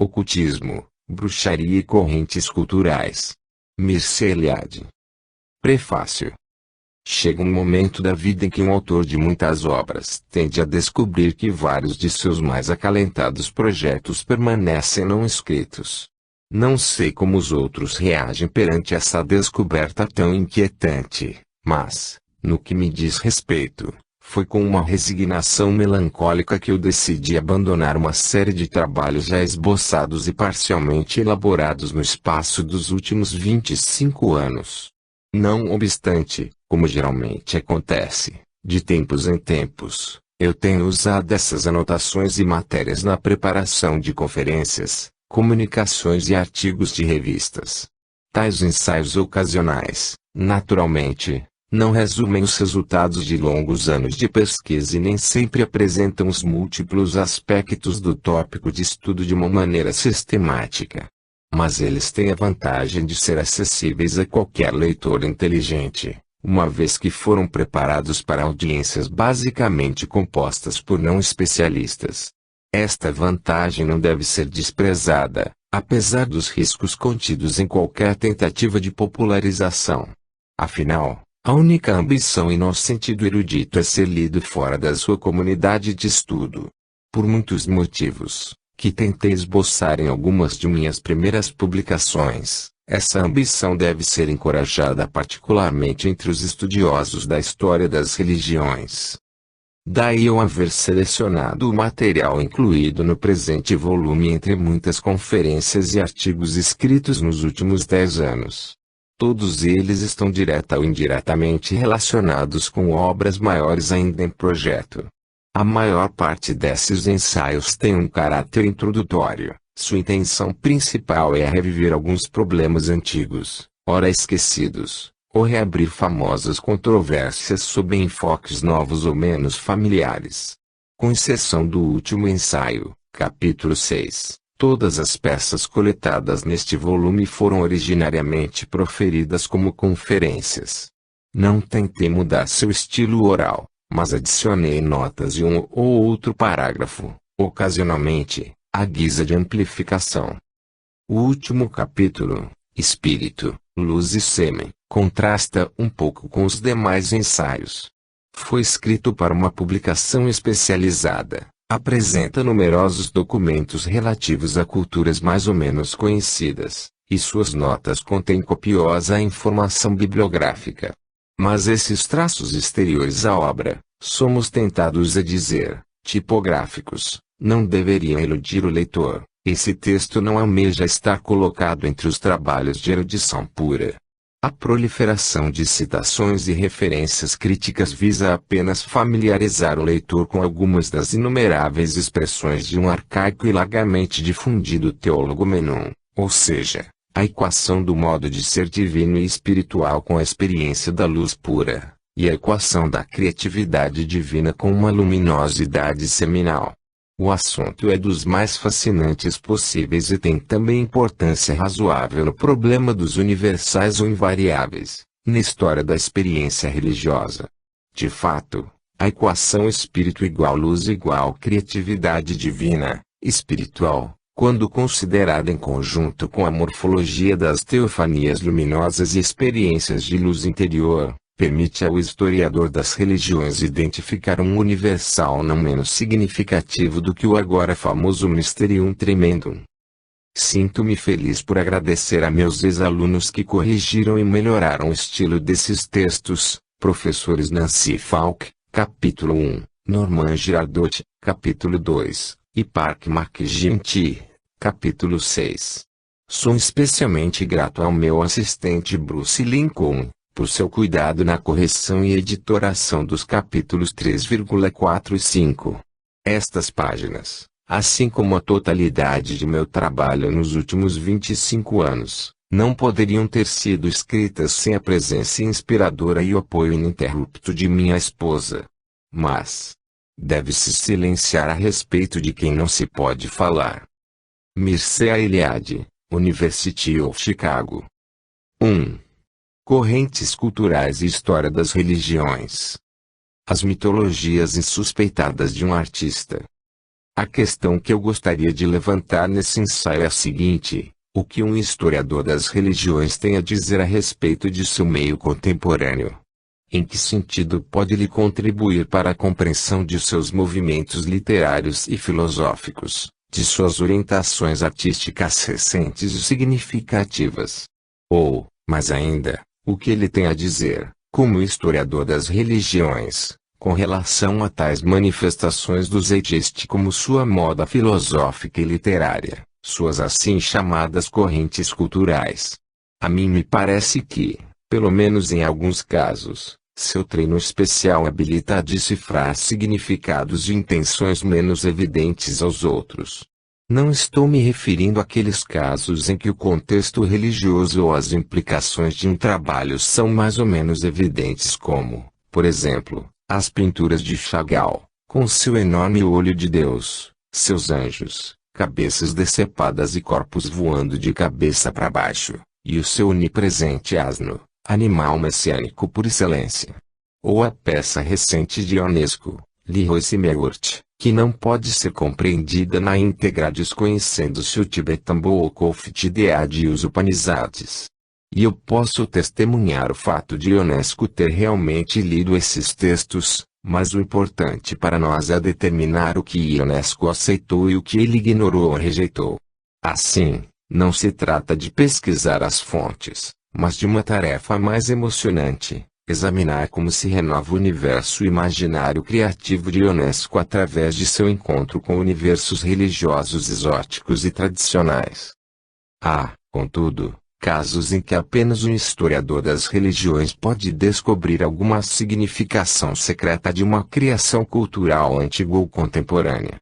ocultismo, bruxaria e correntes culturais. Mircea Eliade. Prefácio. Chega um momento da vida em que um autor de muitas obras tende a descobrir que vários de seus mais acalentados projetos permanecem não escritos. Não sei como os outros reagem perante essa descoberta tão inquietante, mas, no que me diz respeito, foi com uma resignação melancólica que eu decidi abandonar uma série de trabalhos já esboçados e parcialmente elaborados no espaço dos últimos 25 anos. Não obstante, como geralmente acontece, de tempos em tempos, eu tenho usado essas anotações e matérias na preparação de conferências, comunicações e artigos de revistas. Tais ensaios ocasionais, naturalmente, não resumem os resultados de longos anos de pesquisa e nem sempre apresentam os múltiplos aspectos do tópico de estudo de uma maneira sistemática. Mas eles têm a vantagem de ser acessíveis a qualquer leitor inteligente, uma vez que foram preparados para audiências basicamente compostas por não especialistas. Esta vantagem não deve ser desprezada, apesar dos riscos contidos em qualquer tentativa de popularização. Afinal, a única ambição em nosso sentido erudito é ser lido fora da sua comunidade de estudo. Por muitos motivos, que tentei esboçar em algumas de minhas primeiras publicações, essa ambição deve ser encorajada particularmente entre os estudiosos da história das religiões. Daí eu haver selecionado o material incluído no presente volume entre muitas conferências e artigos escritos nos últimos 10 anos. Todos eles estão direta ou indiretamente relacionados com obras maiores ainda em projeto. A maior parte desses ensaios tem um caráter introdutório. Sua intenção principal é reviver alguns problemas antigos, ora esquecidos, ou reabrir famosas controvérsias sob enfoques novos ou menos familiares. Com exceção do último ensaio, capítulo 6, todas as peças coletadas neste volume foram originariamente proferidas como conferências. Não tentei mudar seu estilo oral, mas adicionei notas e um ou outro parágrafo, ocasionalmente, à guisa de amplificação. O último capítulo, Espírito, Luz e Sêmen, contrasta um pouco com os demais ensaios. Foi escrito para uma publicação especializada, apresenta numerosos documentos relativos a culturas mais ou menos conhecidas, e suas notas contêm copiosa informação bibliográfica. Mas esses traços exteriores à obra, somos tentados a dizer, tipográficos, não deveriam iludir o leitor. Esse texto não almeja estar colocado entre os trabalhos de erudição pura. A proliferação de citações e referências críticas visa apenas familiarizar o leitor com algumas das inumeráveis expressões de um arcaico e largamente difundido teólogo Menon, ou seja, a equação do modo de ser divino e espiritual com a experiência da luz pura, e a equação da criatividade divina com uma luminosidade seminal. O assunto é dos mais fascinantes possíveis e tem também importância razoável no problema dos universais ou invariáveis, na história da experiência religiosa. De fato, a equação espírito igual luz igual criatividade divina, espiritual, quando considerada em conjunto com a morfologia das teofanias luminosas e experiências de luz interior, permite ao historiador das religiões identificar um universal não menos significativo do que o agora famoso Mysterium Tremendum. Sinto-me feliz por agradecer a meus ex-alunos que corrigiram e melhoraram o estilo desses textos, professores Nancy Falk, capítulo 1, Norman Girardot, capítulo 2, e Park McGinty, capítulo 6. Sou especialmente grato ao meu assistente Bruce Lincoln, por seu cuidado na correção e editoração dos capítulos 3,4 e 5. Estas páginas, assim como a totalidade de meu trabalho nos últimos 25 anos, não poderiam ter sido escritas sem a presença inspiradora e o apoio ininterrupto de minha esposa. Mas deve-se silenciar a respeito de quem não se pode falar. Mircea Eliade, University of Chicago. 1. Correntes culturais e história das religiões. As mitologias insuspeitadas de um artista. A questão que eu gostaria de levantar nesse ensaio é a seguinte: o que um historiador das religiões tem a dizer a respeito de seu meio contemporâneo? Em que sentido pode ele contribuir para a compreensão de seus movimentos literários e filosóficos, de suas orientações artísticas recentes e significativas? Ou, mais ainda, o que ele tem a dizer, como historiador das religiões, com relação a tais manifestações do Zeitgeist como sua moda filosófica e literária, suas assim chamadas correntes culturais? A mim me parece que, pelo menos em alguns casos, seu treino especial habilita a decifrar significados e intenções menos evidentes aos outros. Não estou me referindo àqueles casos em que o contexto religioso ou as implicações de um trabalho são mais ou menos evidentes como, por exemplo, as pinturas de Chagall, com seu enorme olho de Deus, seus anjos, cabeças decepadas e corpos voando de cabeça para baixo, e o seu onipresente asno, animal messiânico por excelência. Ou a peça recente de Ionesco, Leroy Meurt, que não pode ser compreendida na íntegra desconhecendo-se o Tibetan Bhagavad-gita e os Upanishads. E eu posso testemunhar o fato de Ionesco ter realmente lido esses textos, mas o importante para nós é determinar o que Ionesco aceitou e o que ele ignorou ou rejeitou. Assim, não se trata de pesquisar as fontes, mas de uma tarefa mais emocionante: examinar como se renova o universo imaginário criativo de Ionesco através de seu encontro com universos religiosos exóticos e tradicionais. Há, contudo, casos em que apenas um historiador das religiões pode descobrir alguma significação secreta de uma criação cultural antiga ou contemporânea.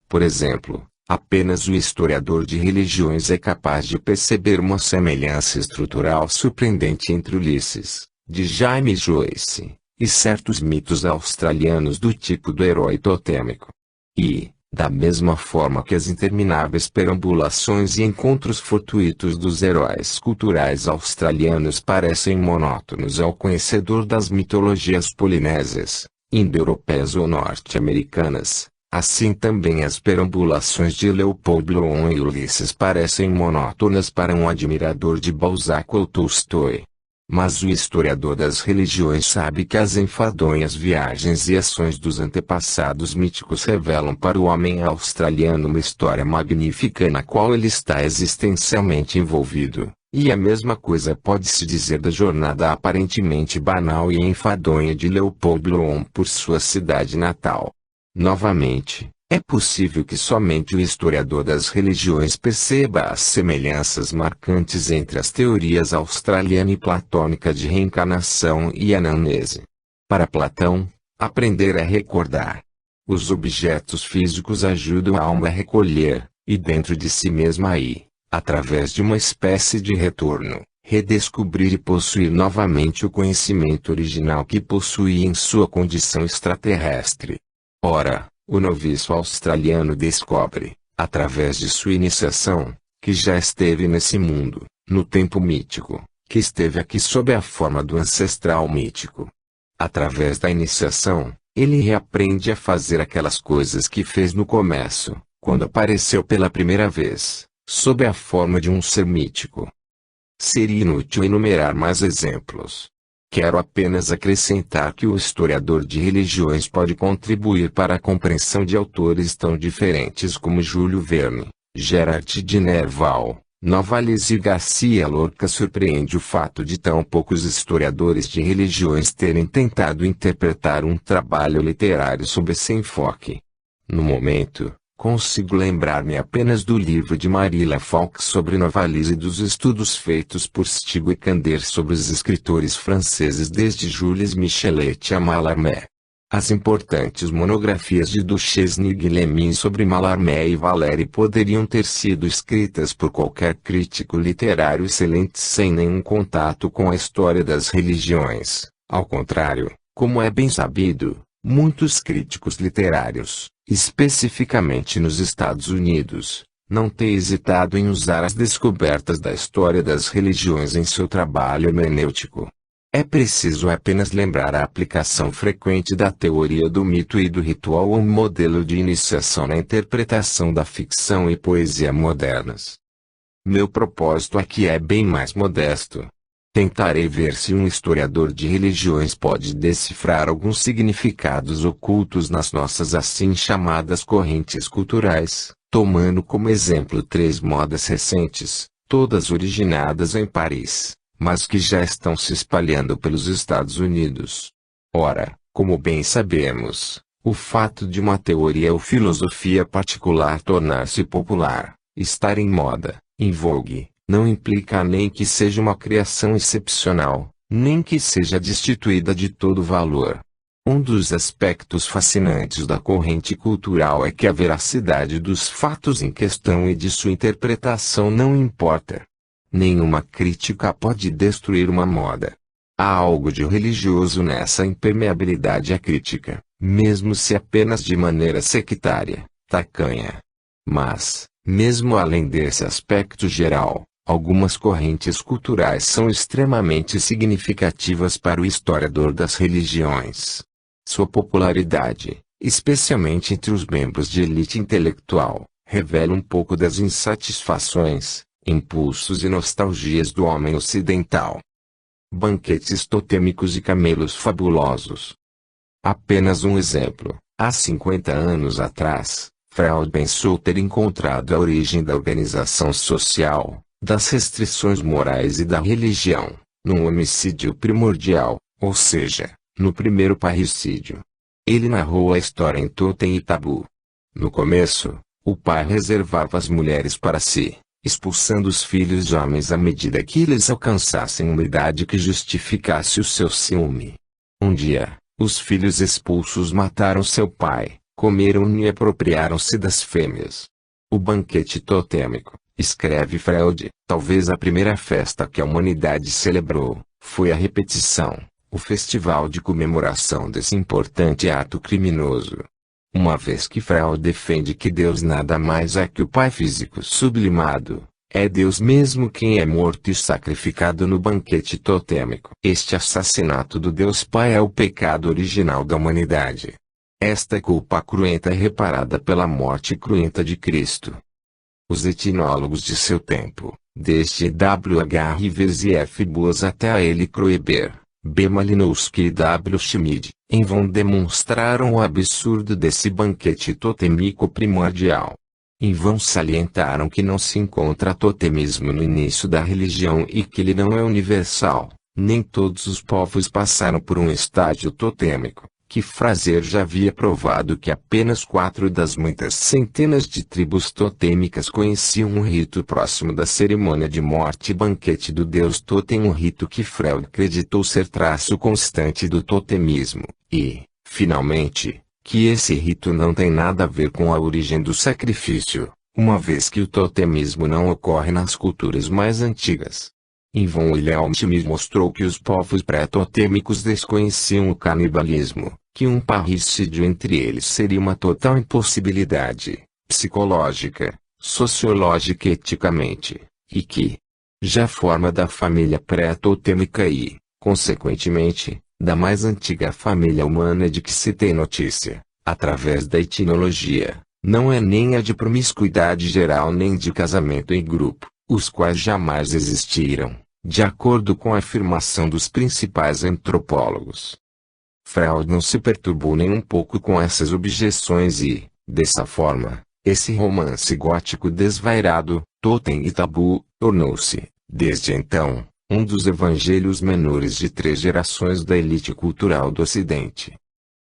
Por exemplo, apenas o historiador de religiões é capaz de perceber uma semelhança estrutural surpreendente entre Ulisses, de Jaime Joyce, e certos mitos australianos do tipo do herói totêmico. E, da mesma forma que as intermináveis perambulações e encontros fortuitos dos heróis culturais australianos parecem monótonos ao conhecedor das mitologias polinésias, indo-europeias ou norte-americanas, assim também as perambulações de Leopold Bloom e Ulisses parecem monótonas para um admirador de Balzac ou Tolstói. Mas o historiador das religiões sabe que as enfadonhas viagens e ações dos antepassados míticos revelam para o homem australiano uma história magnífica na qual ele está existencialmente envolvido, e a mesma coisa pode-se dizer da jornada aparentemente banal e enfadonha de Leopold Bloom por sua cidade natal. Novamente, é possível que somente o historiador das religiões perceba as semelhanças marcantes entre as teorias australiana e platônica de reencarnação e anamnese. Para Platão, aprender é recordar. Os objetos físicos ajudam a alma a recolher, e dentro de si mesma através de uma espécie de retorno, redescobrir e possuir novamente o conhecimento original que possuía em sua condição extraterrestre. Ora, o noviço australiano descobre, através de sua iniciação, que já esteve nesse mundo, no tempo mítico, que esteve aqui sob a forma do ancestral mítico. Através da iniciação, ele reaprende a fazer aquelas coisas que fez no começo, quando apareceu pela primeira vez, sob a forma de um ser mítico. Seria inútil enumerar mais exemplos. Quero apenas acrescentar que o historiador de religiões pode contribuir para a compreensão de autores tão diferentes como Júlio Verne, Gerard de Nerval, Novalis e Garcia Lorca. Surpreende o fato de tão poucos historiadores de religiões terem tentado interpretar um trabalho literário sob esse enfoque. No momento, consigo lembrar-me apenas do livro de Marilla Falk sobre Novalis e dos estudos feitos por Stigo e Kander sobre os escritores franceses desde Jules Michelet a Mallarmé. As importantes monografias de Duchesne e Guillemin sobre Mallarmé e Valéry poderiam ter sido escritas por qualquer crítico literário excelente sem nenhum contato com a história das religiões. Ao contrário, como é bem sabido, muitos críticos literários, especificamente nos Estados Unidos, não têm hesitado em usar as descobertas da história das religiões em seu trabalho hermenêutico. É preciso apenas lembrar a aplicação frequente da teoria do mito e do ritual a um modelo de iniciação na interpretação da ficção e poesia modernas. Meu propósito aqui é bem mais modesto. Tentarei ver se um historiador de religiões pode decifrar alguns significados ocultos nas nossas assim chamadas correntes culturais, tomando como exemplo 3 modas recentes, todas originadas em Paris, mas que já estão se espalhando pelos Estados Unidos. Ora, como bem sabemos, o fato de uma teoria ou filosofia particular tornar-se popular, estar em moda, em vogue, não implica nem que seja uma criação excepcional, nem que seja destituída de todo valor. Um dos aspectos fascinantes da corrente cultural é que a veracidade dos fatos em questão e de sua interpretação não importa. Nenhuma crítica pode destruir uma moda. Há algo de religioso nessa impermeabilidade à crítica, mesmo se apenas de maneira sectária, tacanha. Mas, mesmo além desse aspecto geral, algumas correntes culturais são extremamente significativas para o historiador das religiões. Sua popularidade, especialmente entre os membros de elite intelectual, revela um pouco das insatisfações, impulsos e nostalgias do homem ocidental. Banquetes totêmicos e camelos fabulosos. Apenas um exemplo. Há 50 anos atrás, Freud pensou ter encontrado a origem da organização social, das restrições morais e da religião, num homicídio primordial, ou seja, no primeiro parricídio. Ele narrou a história em Totem e Tabu. No começo, o pai reservava as mulheres para si, expulsando os filhos homens à medida que eles alcançassem uma idade que justificasse o seu ciúme. Um dia, os filhos expulsos mataram seu pai, comeram-no e apropriaram-se das fêmeas. O banquete totêmico, escreve Freud, talvez a primeira festa que a humanidade celebrou, foi a repetição, o festival de comemoração desse importante ato criminoso. Uma vez que Freud defende que Deus nada mais é que o Pai físico sublimado, é Deus mesmo quem é morto e sacrificado no banquete totêmico. Este assassinato do Deus Pai é o pecado original da humanidade. Esta culpa cruenta é reparada pela morte cruenta de Cristo. Os etnólogos de seu tempo, desde W. H. Rivers e F. Boas até a L. Kroeber, B. Malinowski e W. Schmid, em vão demonstraram o absurdo desse banquete totêmico primordial. Em vão salientaram que não se encontra totemismo no início da religião e que ele não é universal. Nem todos os povos passaram por um estágio totêmico, que Frazer já havia provado que apenas 4 das muitas centenas de tribos totêmicas conheciam um rito próximo da cerimônia de morte e banquete do deus Totem, um rito que Freud acreditou ser traço constante do totemismo, e, finalmente, que esse rito não tem nada a ver com a origem do sacrifício, uma vez que o totemismo não ocorre nas culturas mais antigas. Em vão Wilhelm Schmidt mostrou que os povos pré-totêmicos desconheciam o canibalismo, que um parricídio entre eles seria uma total impossibilidade, psicológica, sociológica e eticamente, e que, já forma da família pré-totêmica e, consequentemente, da mais antiga família humana de que se tem notícia, através da etnologia, não é nem a de promiscuidade geral nem de casamento em grupo, os quais jamais existiram, de acordo com a afirmação dos principais antropólogos. Freud não se perturbou nem um pouco com essas objeções e, dessa forma, esse romance gótico desvairado, Totem e Tabu, tornou-se, desde então, um dos evangelhos menores de 3 gerações da elite cultural do Ocidente.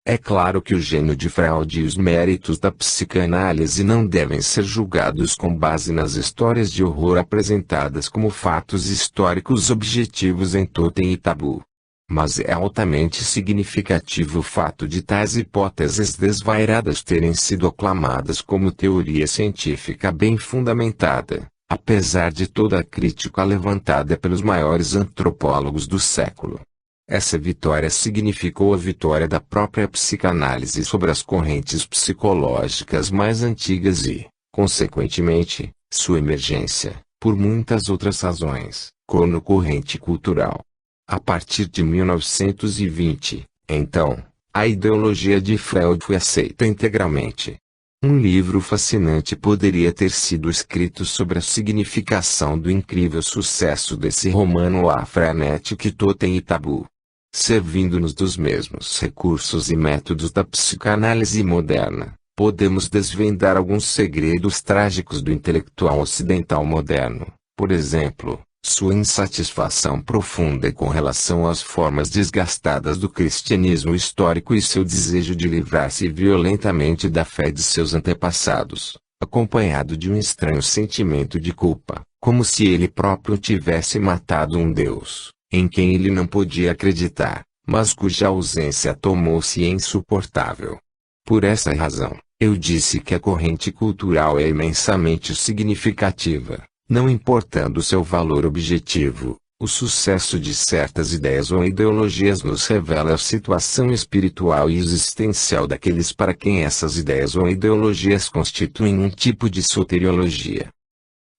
É claro que o gênio de Freud e os méritos da psicanálise não devem ser julgados com base nas histórias de horror apresentadas como fatos históricos objetivos em Totem e Tabu. Mas é altamente significativo o fato de tais hipóteses desvairadas terem sido aclamadas como teoria científica bem fundamentada, apesar de toda a crítica levantada pelos maiores antropólogos do século. Essa vitória significou a vitória da própria psicanálise sobre as correntes psicológicas mais antigas e, consequentemente, sua emergência, por muitas outras razões, como corrente cultural. A partir de 1920, então, a ideologia de Freud foi aceita integralmente. Um livro fascinante poderia ter sido escrito sobre a significação do incrível sucesso desse romano frenético Totem e Tabu. Servindo-nos dos mesmos recursos e métodos da psicanálise moderna, podemos desvendar alguns segredos trágicos do intelectual ocidental moderno, por exemplo, sua insatisfação profunda com relação às formas desgastadas do cristianismo histórico e seu desejo de livrar-se violentamente da fé de seus antepassados, acompanhado de um estranho sentimento de culpa, como se ele próprio tivesse matado um Deus, em quem ele não podia acreditar, mas cuja ausência tornou-se insuportável. Por essa razão, eu disse que a corrente cultural é imensamente significativa. Não importando seu valor objetivo, o sucesso de certas ideias ou ideologias nos revela a situação espiritual e existencial daqueles para quem essas ideias ou ideologias constituem um tipo de soteriologia.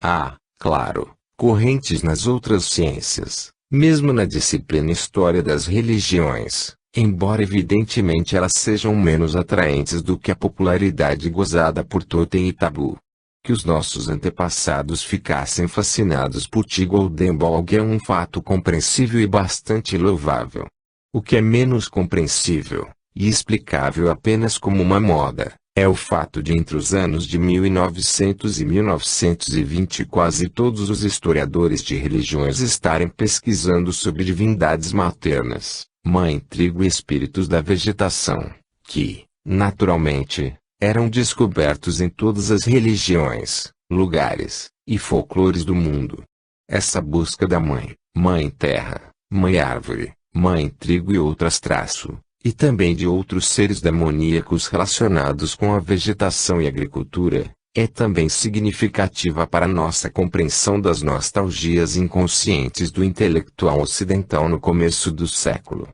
Há, claro, correntes nas outras ciências, mesmo na disciplina História das Religiões, embora evidentemente elas sejam menos atraentes do que a popularidade gozada por Totem e Tabu. Que os nossos antepassados ficassem fascinados por Tigoldenbolg é um fato compreensível e bastante louvável. O que é menos compreensível, e explicável apenas como uma moda, é o fato de entre os anos de 1900 e 1920 quase todos os historiadores de religiões estarem pesquisando sobre divindades maternas, mãe trigo e espíritos da vegetação, que, naturalmente, eram descobertos em todas as religiões, lugares, e folclores do mundo. Essa busca da mãe terra, mãe árvore, mãe trigo e outras e também de outros seres demoníacos relacionados com a vegetação e agricultura, é também significativa para nossa compreensão das nostalgias inconscientes do intelectual ocidental no começo do século.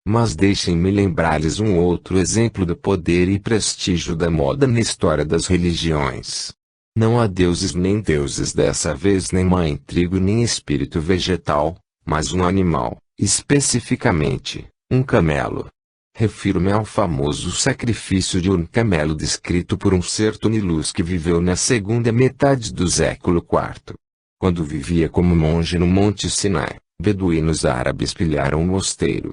Mas deixem-me lembrar-lhes um outro exemplo do poder e prestígio da moda na história das religiões. Não há deuses nem deuses dessa vez nem mãe trigo nem espírito vegetal, mas um animal, especificamente, um camelo. Refiro-me ao famoso sacrifício de um camelo descrito por um certo Nilus que viveu na segunda metade do século IV. Quando vivia como monge no Monte Sinai, beduínos árabes pilharam um mosteiro.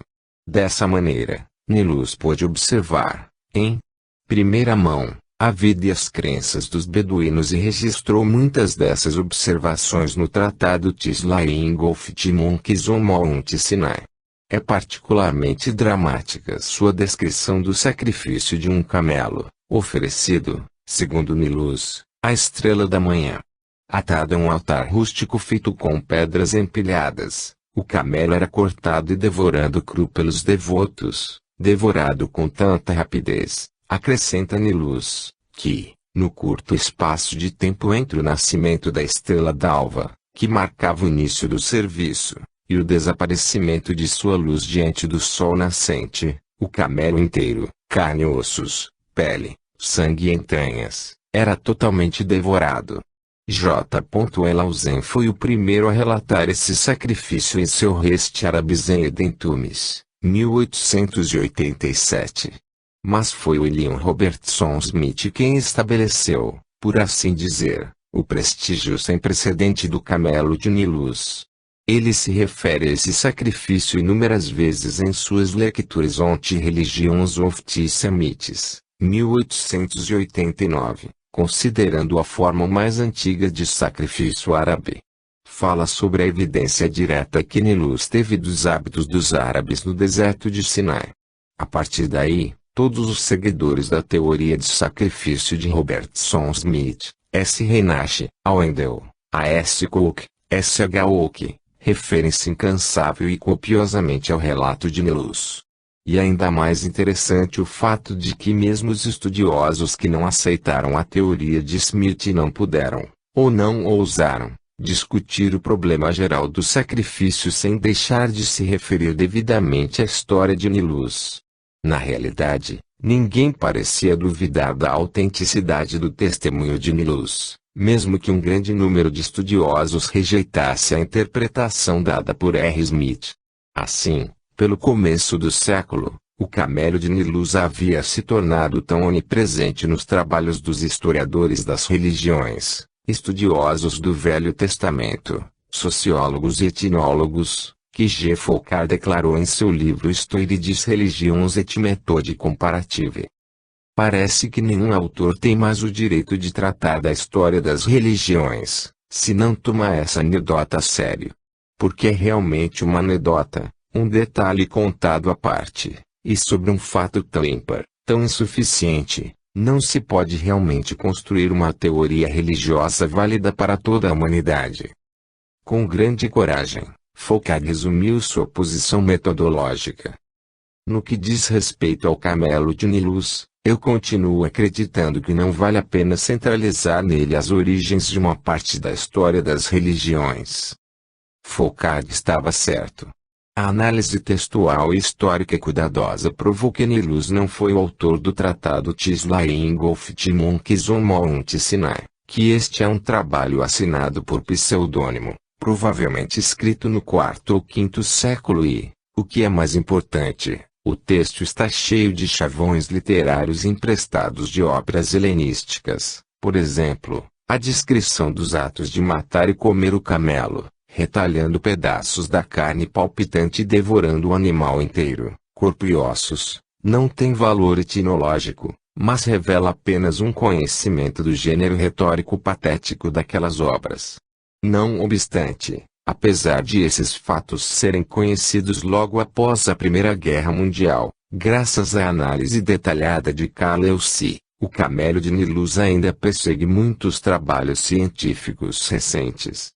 Dessa maneira, Nilus pôde observar, em primeira mão, a vida e as crenças dos beduínos e registrou muitas dessas observações no Tratado Tislaim Golf Monkeys on Mount Sinai. É particularmente dramática sua descrição do sacrifício de um camelo, oferecido, segundo Nilus, à estrela da manhã. Atado a um altar rústico feito com pedras empilhadas, o camelo era cortado e devorado cru pelos devotos, devorado com tanta rapidez, acrescenta Nilus, que, no curto espaço de tempo entre o nascimento da estrela d'alva, que marcava o início do serviço, e o desaparecimento de sua luz diante do sol nascente, o camelo inteiro, carne e ossos, pele, sangue e entranhas, era totalmente devorado. J. Elhausen foi o primeiro a relatar esse sacrifício em seu Reste Arabes em Edentumes, 1887. Mas foi William Robertson Smith quem estabeleceu, por assim dizer, o prestígio sem precedente do camelo de Nilus. Ele se refere a esse sacrifício inúmeras vezes em suas lecturas On the Religions of the Semites, 1889. Considerando a forma mais antiga de sacrifício árabe. Fala sobre a evidência direta que Nilus teve dos hábitos dos árabes no deserto de Sinai. A partir daí, todos os seguidores da teoria de sacrifício de Robertson Smith, S. Reinache, A. Wendell, A. S. Cook, S. H. Oak, referem-se incansável e copiosamente ao relato de Nilus. E ainda mais interessante o fato de que mesmo os estudiosos que não aceitaram a teoria de Smith não puderam, ou não ousaram, discutir o problema geral do sacrifício sem deixar de se referir devidamente à história de Nilus. Na realidade, ninguém parecia duvidar da autenticidade do testemunho de Nilus, mesmo que um grande número de estudiosos rejeitasse a interpretação dada por R. Smith. Assim, pelo começo do século, o camelo de Nilus havia se tornado tão onipresente nos trabalhos dos historiadores das religiões, estudiosos do Velho Testamento, sociólogos e etnólogos, que G. Foucault declarou em seu livro Histoire des religions et méthode comparative. Parece que nenhum autor tem mais o direito de tratar da história das religiões, se não toma essa anedota a sério. Porque é realmente uma anedota, um detalhe contado à parte, e sobre um fato tão ímpar, tão insuficiente, não se pode realmente construir uma teoria religiosa válida para toda a humanidade. Com grande coragem, Foucault resumiu sua posição metodológica. No que diz respeito ao camelo de Nilus, eu continuo acreditando que não vale a pena centralizar nele as origens de uma parte da história das religiões. Foucault estava certo. A análise textual e histórica cuidadosa provou que Nilus não foi o autor do tratado Tisla-Ingolf de Monks on Mount Sinai, que este é um trabalho assinado por pseudônimo, provavelmente escrito no IV ou V século e, o que é mais importante, o texto está cheio de chavões literários emprestados de obras helenísticas, por exemplo, a descrição dos atos de matar e comer o camelo, retalhando pedaços da carne palpitante e devorando o animal inteiro, corpo e ossos, não tem valor etnológico, mas revela apenas um conhecimento do gênero retórico patético daquelas obras. Não obstante, apesar de esses fatos serem conhecidos logo após a Primeira Guerra Mundial, graças à análise detalhada de Carl Leuci, o camelo de Nilus ainda persegue muitos trabalhos científicos recentes.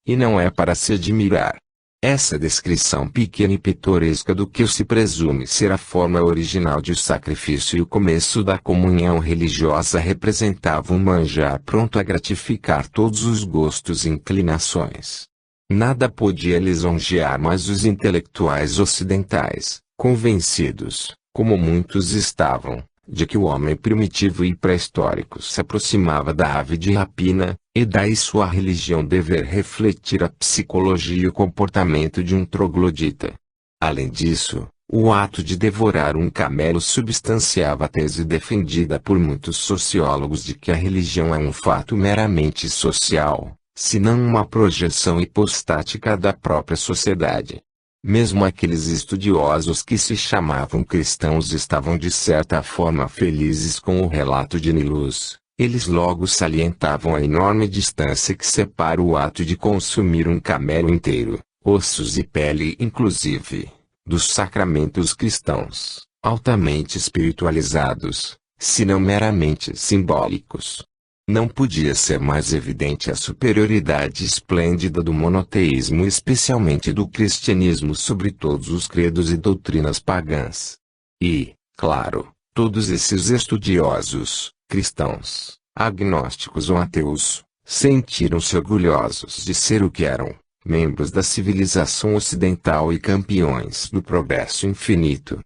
E não é para se admirar. Essa descrição pequena e pitoresca do que se presume ser a forma original de sacrifício e o começo da comunhão religiosa representava um manjar pronto a gratificar todos os gostos e inclinações. Nada podia lisonjear mais os intelectuais ocidentais, convencidos, como muitos estavam, de que o homem primitivo e pré-histórico se aproximava da ave de rapina, e daí sua religião dever refletir a psicologia e o comportamento de um troglodita. Além disso, o ato de devorar um camelo substanciava a tese defendida por muitos sociólogos de que a religião é um fato meramente social, se não uma projeção hipostática da própria sociedade. Mesmo aqueles estudiosos que se chamavam cristãos estavam de certa forma felizes com o relato de Nilus. Eles logo salientavam a enorme distância que separa o ato de consumir um camelo inteiro, ossos e pele inclusive, dos sacramentos cristãos, altamente espiritualizados, se não meramente simbólicos. Não podia ser mais evidente a superioridade esplêndida do monoteísmo, especialmente do cristianismo, sobre todos os credos e doutrinas pagãs. E, claro, todos esses estudiosos, cristãos, agnósticos ou ateus, sentiram-se orgulhosos de ser o que eram, membros da civilização ocidental e campeões do progresso infinito.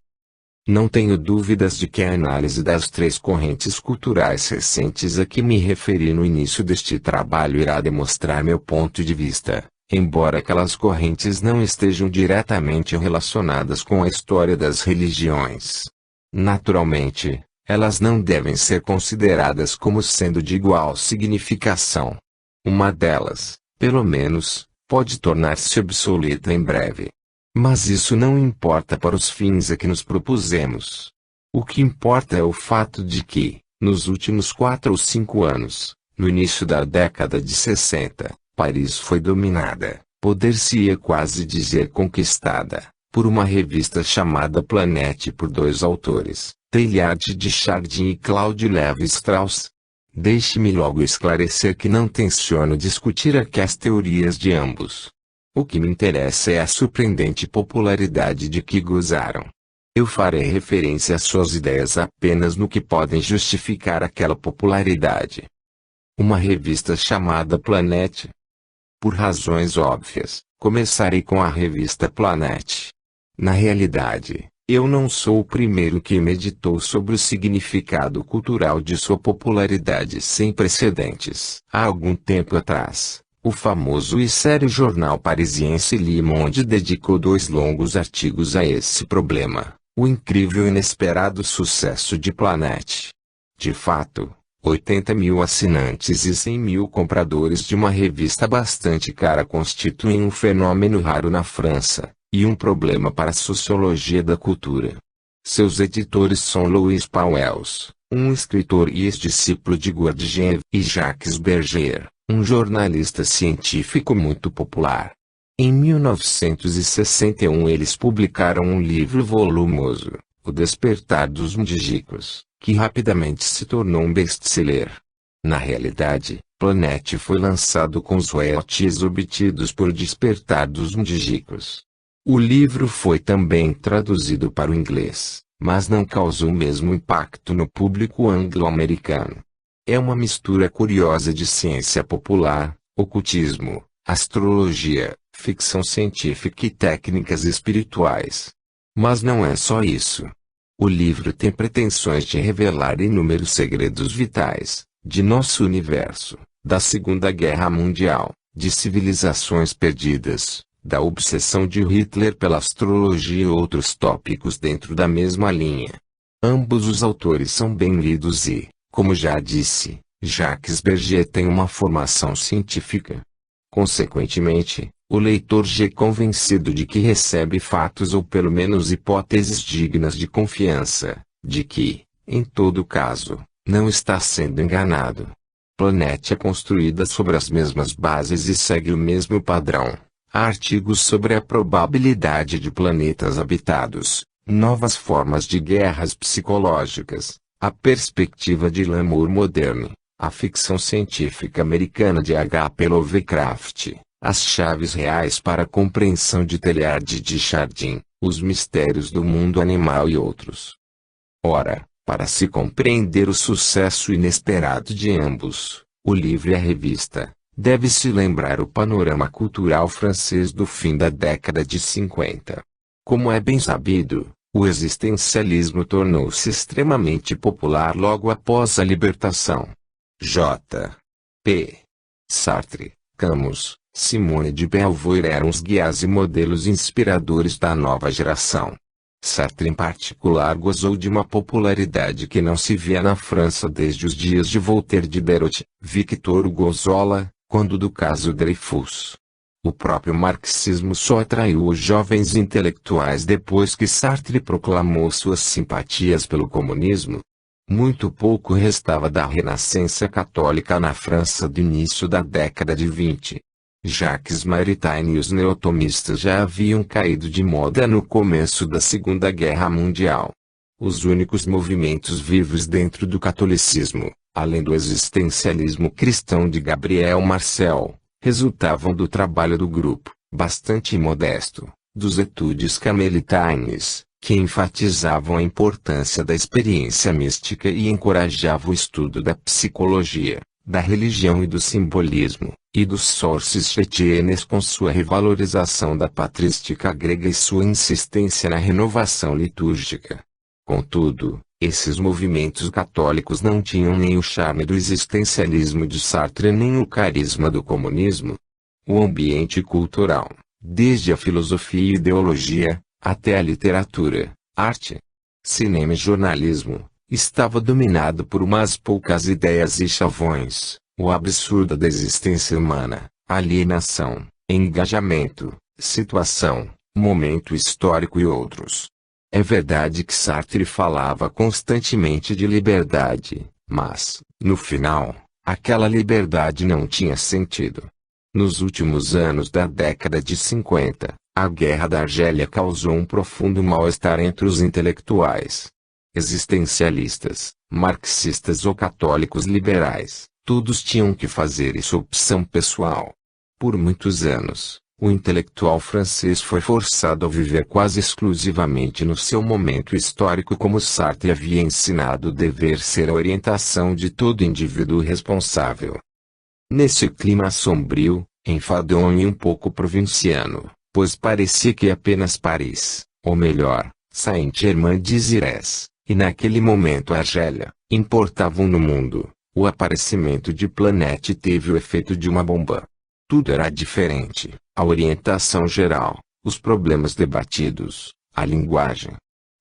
Não tenho dúvidas de que a análise das três correntes culturais recentes a que me referi no início deste trabalho irá demonstrar meu ponto de vista, embora aquelas correntes não estejam diretamente relacionadas com a história das religiões. Naturalmente, elas não devem ser consideradas como sendo de igual significação. Uma delas, pelo menos, pode tornar-se obsoleta em breve. Mas isso não importa para os fins a que nos propusemos. O que importa é o fato de que, nos últimos 4 ou 5 anos, no início da década de 60, Paris foi dominada, poder-se-ia quase dizer conquistada, por uma revista chamada Planète por 2 autores, Teilhard de Chardin e Claude Lévi-Strauss. Deixe-me logo esclarecer que não tenciono discutir aqui as teorias de ambos. O que me interessa é a surpreendente popularidade de que gozaram. Eu farei referência às suas ideias apenas no que podem justificar aquela popularidade. Uma revista chamada Planète. Por razões óbvias, começarei com a revista Planète. Na realidade, eu não sou o primeiro que meditou sobre o significado cultural de sua popularidade sem precedentes. Há algum tempo atrás, O famoso e sério jornal parisiense Le Monde dedicou 2 longos artigos a esse problema, o incrível e inesperado sucesso de Planet. De fato, 80 mil assinantes e 100 mil compradores de uma revista bastante cara constituem um fenômeno raro na França, e um problema para a sociologia da cultura. Seus editores são Louis Pauwels, um escritor e ex-discípulo de Gurdjieff, e Jacques Berger, um jornalista científico muito popular. Em 1961 eles publicaram um livro volumoso, O Despertar dos Mundígicos, que rapidamente se tornou um best-seller. Na realidade, Planet foi lançado com os royalties obtidos por Despertar dos Mundígicos. O livro foi também traduzido para o inglês, mas não causou o mesmo impacto no público anglo-americano. É uma mistura curiosa de ciência popular, ocultismo, astrologia, ficção científica e técnicas espirituais. Mas não é só isso. O livro tem pretensões de revelar inúmeros segredos vitais, de nosso universo, da Segunda Guerra Mundial, de civilizações perdidas, da obsessão de Hitler pela astrologia e outros tópicos dentro da mesma linha. Ambos os autores são bem lidos e, como já disse, Jacques Berger tem uma formação científica. Consequentemente, o leitor é convencido de que recebe fatos ou pelo menos hipóteses dignas de confiança, de que, em todo caso, não está sendo enganado. Planet é construída sobre as mesmas bases e segue o mesmo padrão. Há artigos sobre a probabilidade de planetas habitados, novas formas de guerras psicológicas, a perspectiva de L'amour moderne, a ficção científica americana de H.P. Lovecraft, as chaves reais para a compreensão de Teilhard de Chardin, os mistérios do mundo animal e outros. Ora, para se compreender o sucesso inesperado de ambos, o livro e a revista, deve-se lembrar o panorama cultural francês do fim da década de 50. Como é bem sabido, o existencialismo tornou-se extremamente popular logo após a libertação. J. P. Sartre, Camus, Simone de Beauvoir eram os guias e modelos inspiradores da nova geração. Sartre em particular gozou de uma popularidade que não se via na França desde os dias de Voltaire, Diderot, Victor Hugo, Zola, quando do caso Dreyfus. O próprio marxismo só atraiu os jovens intelectuais depois que Sartre proclamou suas simpatias pelo comunismo. Muito pouco restava da renascença católica na França do início da década de 20. Jacques Maritain e os neotomistas já haviam caído de moda no começo da Segunda Guerra Mundial. Os únicos movimentos vivos dentro do catolicismo, além do existencialismo cristão de Gabriel Marcel, resultavam do trabalho do grupo, bastante modesto, dos Etudes Camelitaines, que enfatizavam a importância da experiência mística e encorajavam o estudo da psicologia, da religião e do simbolismo, e dos sources chrétiennes com sua revalorização da patrística grega e sua insistência na renovação litúrgica. Contudo, esses movimentos católicos não tinham nem o charme do existencialismo de Sartre nem o carisma do comunismo. O ambiente cultural, desde a filosofia e ideologia, até a literatura, arte, cinema e jornalismo, estava dominado por umas poucas ideias e chavões: o absurdo da existência humana, alienação, engajamento, situação, momento histórico e outros. É verdade que Sartre falava constantemente de liberdade, mas, no final, aquela liberdade não tinha sentido. Nos últimos anos da década de 50, a Guerra da Argélia causou um profundo mal-estar entre os intelectuais. Existencialistas, marxistas ou católicos liberais, todos tinham que fazer isso opção pessoal. Por muitos anos, o intelectual francês foi forçado a viver quase exclusivamente no seu momento histórico, como Sartre havia ensinado dever ser a orientação de todo indivíduo responsável. Nesse clima sombrio, enfadonho e um pouco provinciano, pois parecia que apenas Paris, ou melhor, Saint-Germain-des-Irés, e naquele momento Argélia, importavam no mundo, o aparecimento de Planet teve o efeito de uma bomba. Tudo era diferente: a orientação geral, os problemas debatidos, a linguagem.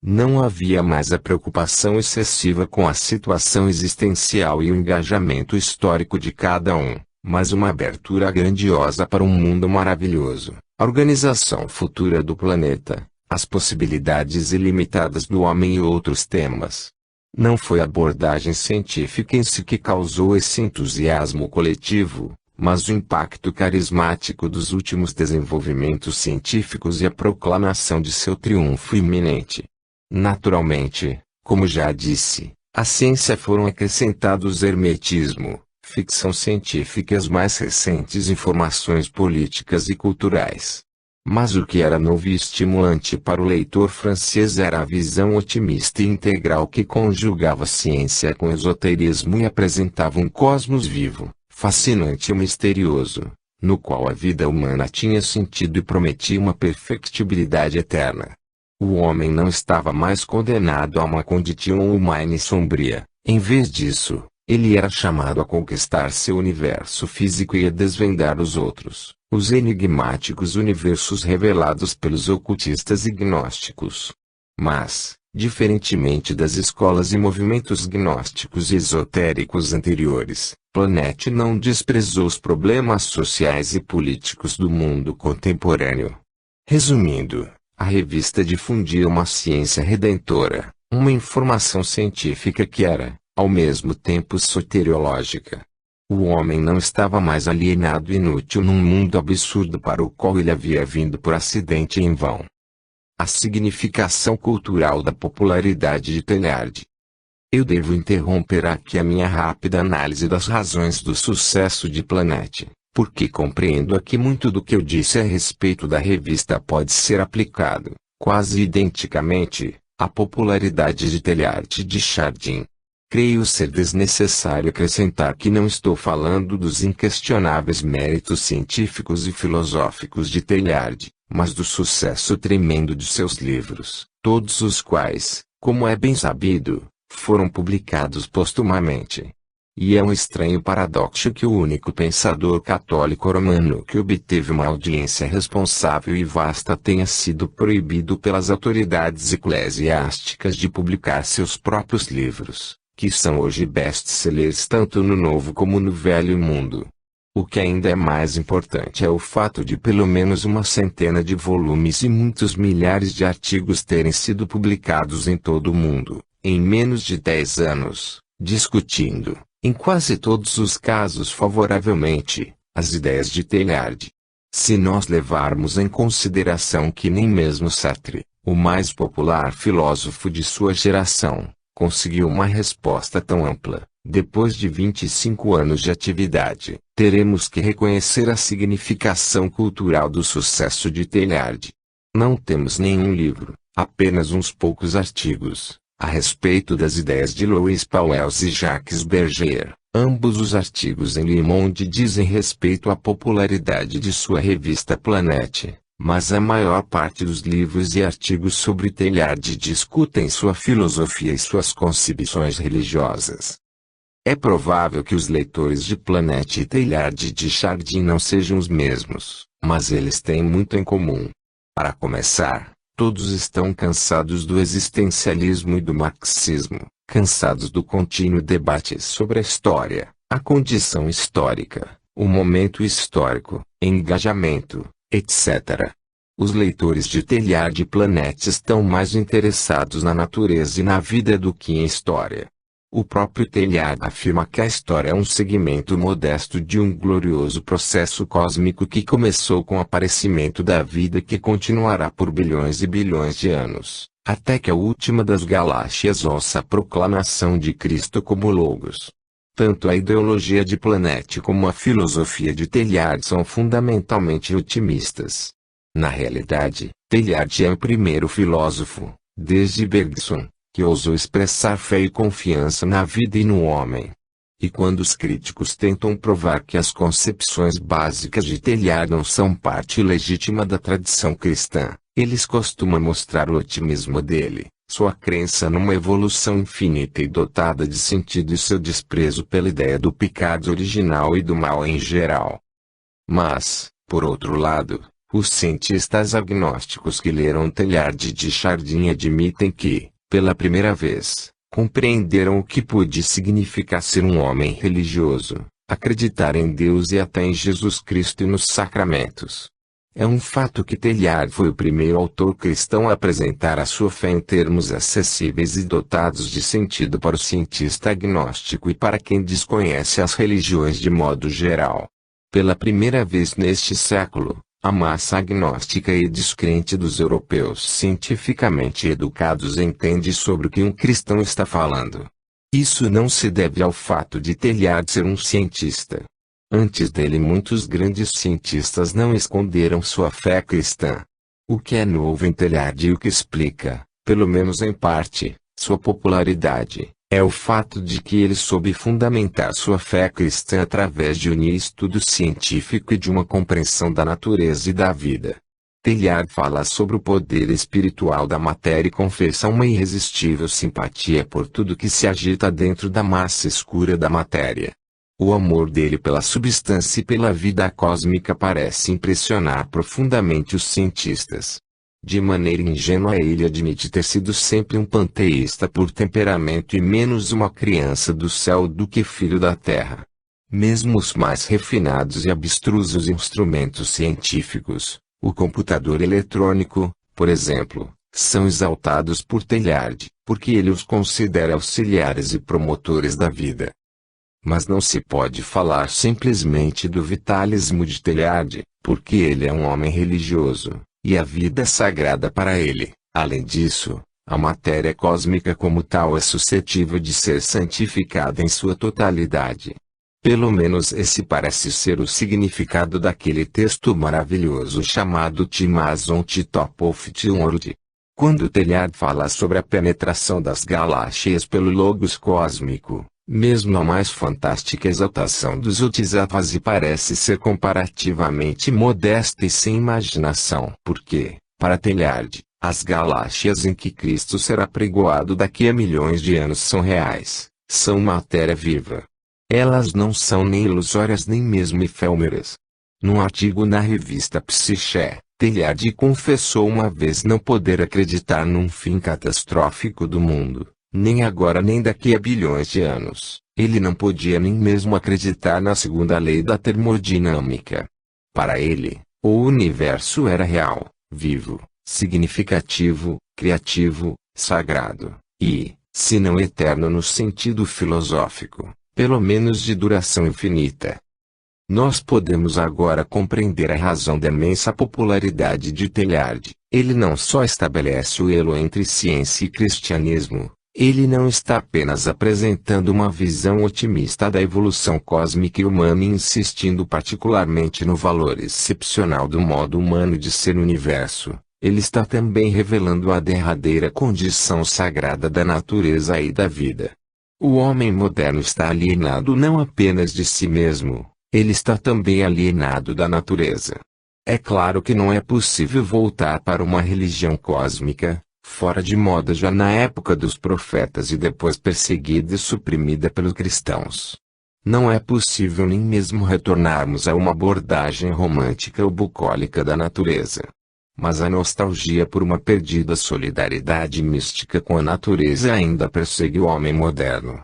Não havia mais a preocupação excessiva com a situação existencial e o engajamento histórico de cada um, mas uma abertura grandiosa para um mundo maravilhoso, a organização futura do planeta, as possibilidades ilimitadas do homem e outros temas. Não foi a abordagem científica em si que causou esse entusiasmo coletivo, mas o impacto carismático dos últimos desenvolvimentos científicos e a proclamação de seu triunfo iminente. Naturalmente, como já disse, à ciência foram acrescentados hermetismo, ficção científica e as mais recentes informações políticas e culturais. Mas o que era novo e estimulante para o leitor francês era a visão otimista e integral que conjugava ciência com esoterismo e apresentava um cosmos vivo, fascinante e misterioso, no qual a vida humana tinha sentido e prometia uma perfectibilidade eterna. O homem não estava mais condenado a uma condição humana e sombria. Em vez disso, ele era chamado a conquistar seu universo físico e a desvendar os outros, os enigmáticos universos revelados pelos ocultistas e gnósticos. Mas, diferentemente das escolas e movimentos gnósticos e esotéricos anteriores, Planet não desprezou os problemas sociais e políticos do mundo contemporâneo. Resumindo, a revista difundia uma ciência redentora, uma informação científica que era, ao mesmo tempo, soteriológica. O homem não estava mais alienado e inútil num mundo absurdo para o qual ele havia vindo por acidente e em vão. A significação cultural da popularidade de Teilhard. Eu devo interromper aqui a minha rápida análise das razões do sucesso de Planet, porque compreendo aqui muito do que eu disse a respeito da revista pode ser aplicado, quase identicamente, à popularidade de Teilhard de Chardin. Creio ser desnecessário acrescentar que não estou falando dos inquestionáveis méritos científicos e filosóficos de Teilhard, mas do sucesso tremendo de seus livros, todos os quais, como é bem sabido, foram publicados postumamente. E é um estranho paradoxo que o único pensador católico romano que obteve uma audiência responsável e vasta tenha sido proibido pelas autoridades eclesiásticas de publicar seus próprios livros, que são hoje best-sellers tanto no Novo como no Velho Mundo. O que ainda é mais importante é o fato de pelo menos uma centena de volumes e muitos milhares de artigos terem sido publicados em todo o mundo, em menos de 10 anos, discutindo, em quase todos os casos favoravelmente, as ideias de Teilhard. Se nós levarmos em consideração que nem mesmo Sartre, o mais popular filósofo de sua geração, conseguiu uma resposta tão ampla, depois de 25 anos de atividade, teremos que reconhecer a significação cultural do sucesso de Teilhard. Não temos nenhum livro, apenas uns poucos artigos, a respeito das ideias de Louis Pauwels e Jacques Berger. Ambos os artigos em Le Monde dizem respeito à popularidade de sua revista Planet, mas a maior parte dos livros e artigos sobre Teilhard discutem sua filosofia e suas concepções religiosas. É provável que os leitores de Planet e Teilhard de Chardin não sejam os mesmos, mas eles têm muito em comum. Para começar, todos estão cansados do existencialismo e do marxismo, cansados do contínuo debate sobre a história, a condição histórica, o momento histórico, engajamento, etc. Os leitores de Teilhard e Planet estão mais interessados na natureza e na vida do que em história. O próprio Teilhard afirma que a história é um segmento modesto de um glorioso processo cósmico que começou com o aparecimento da vida e que continuará por bilhões e bilhões de anos, até que a última das galáxias ouça a proclamação de Cristo como Logos. Tanto a ideologia de Planet como a filosofia de Teilhard são fundamentalmente otimistas. Na realidade, Teilhard é o primeiro filósofo, desde Bergson, que ousou expressar fé e confiança na vida e no homem. E quando os críticos tentam provar que as concepções básicas de Teilhard não são parte legítima da tradição cristã, eles costumam mostrar o otimismo dele, sua crença numa evolução infinita e dotada de sentido e seu desprezo pela ideia do pecado original e do mal em geral. Mas, por outro lado, os cientistas agnósticos que leram Teilhard de Chardin admitem que, pela primeira vez, compreenderam o que pode significar ser um homem religioso, acreditar em Deus e até em Jesus Cristo e nos sacramentos. É um fato que Teilhard foi o primeiro autor cristão a apresentar a sua fé em termos acessíveis e dotados de sentido para o cientista agnóstico e para quem desconhece as religiões de modo geral. Pela primeira vez neste século, a massa agnóstica e descrente dos europeus cientificamente educados entende sobre o que um cristão está falando. Isso não se deve ao fato de Teilhard ser um cientista. Antes dele muitos grandes cientistas não esconderam sua fé cristã. O que é novo em Teilhard e o que explica, pelo menos em parte, sua popularidade, é o fato de que ele soube fundamentar sua fé cristã através de unir estudo científico e de uma compreensão da natureza e da vida. Teilhard fala sobre o poder espiritual da matéria e confessa uma irresistível simpatia por tudo que se agita dentro da massa escura da matéria. O amor dele pela substância e pela vida cósmica parece impressionar profundamente os cientistas. De maneira ingênua ele admite ter sido sempre um panteísta por temperamento e menos uma criança do céu do que filho da terra. Mesmo os mais refinados e abstrusos instrumentos científicos, o computador eletrônico, por exemplo, são exaltados por Teilhard, porque ele os considera auxiliares e promotores da vida. Mas não se pode falar simplesmente do vitalismo de Teilhard, porque ele é um homem religioso, e a vida é sagrada para ele. Além disso, a matéria cósmica como tal é suscetível de ser santificada em sua totalidade. Pelo menos esse parece ser o significado daquele texto maravilhoso chamado Timazon Titopophtiorod. Quando Teilhard fala sobre a penetração das galáxias pelo Logos cósmico, mesmo a mais fantástica exaltação dos Bodhisattvas parece ser comparativamente modesta e sem imaginação. Porque, para Teilhard, as galáxias em que Cristo será pregoado daqui a milhões de anos são reais, são matéria viva. Elas não são nem ilusórias nem mesmo efêmeras. Num artigo na revista Psyché, Teilhard confessou uma vez não poder acreditar num fim catastrófico do mundo. Nem agora nem daqui a bilhões de anos. Ele não podia nem mesmo acreditar na segunda lei da termodinâmica. Para ele, o universo era real, vivo, significativo, criativo, sagrado, e, se não eterno no sentido filosófico, pelo menos de duração infinita. Nós podemos agora compreender a razão da imensa popularidade de Teilhard. Ele não só estabelece o elo entre ciência e cristianismo, ele não está apenas apresentando uma visão otimista da evolução cósmica e humana e insistindo particularmente no valor excepcional do modo humano de ser o universo. Ele está também revelando a derradeira condição sagrada da natureza e da vida. O homem moderno está alienado não apenas de si mesmo, ele está também alienado da natureza. É claro que não é possível voltar para uma religião cósmica, fora de moda já na época dos profetas e depois perseguida e suprimida pelos cristãos. Não é possível nem mesmo retornarmos a uma abordagem romântica ou bucólica da natureza. Mas a nostalgia por uma perdida solidariedade mística com a natureza ainda persegue o homem moderno.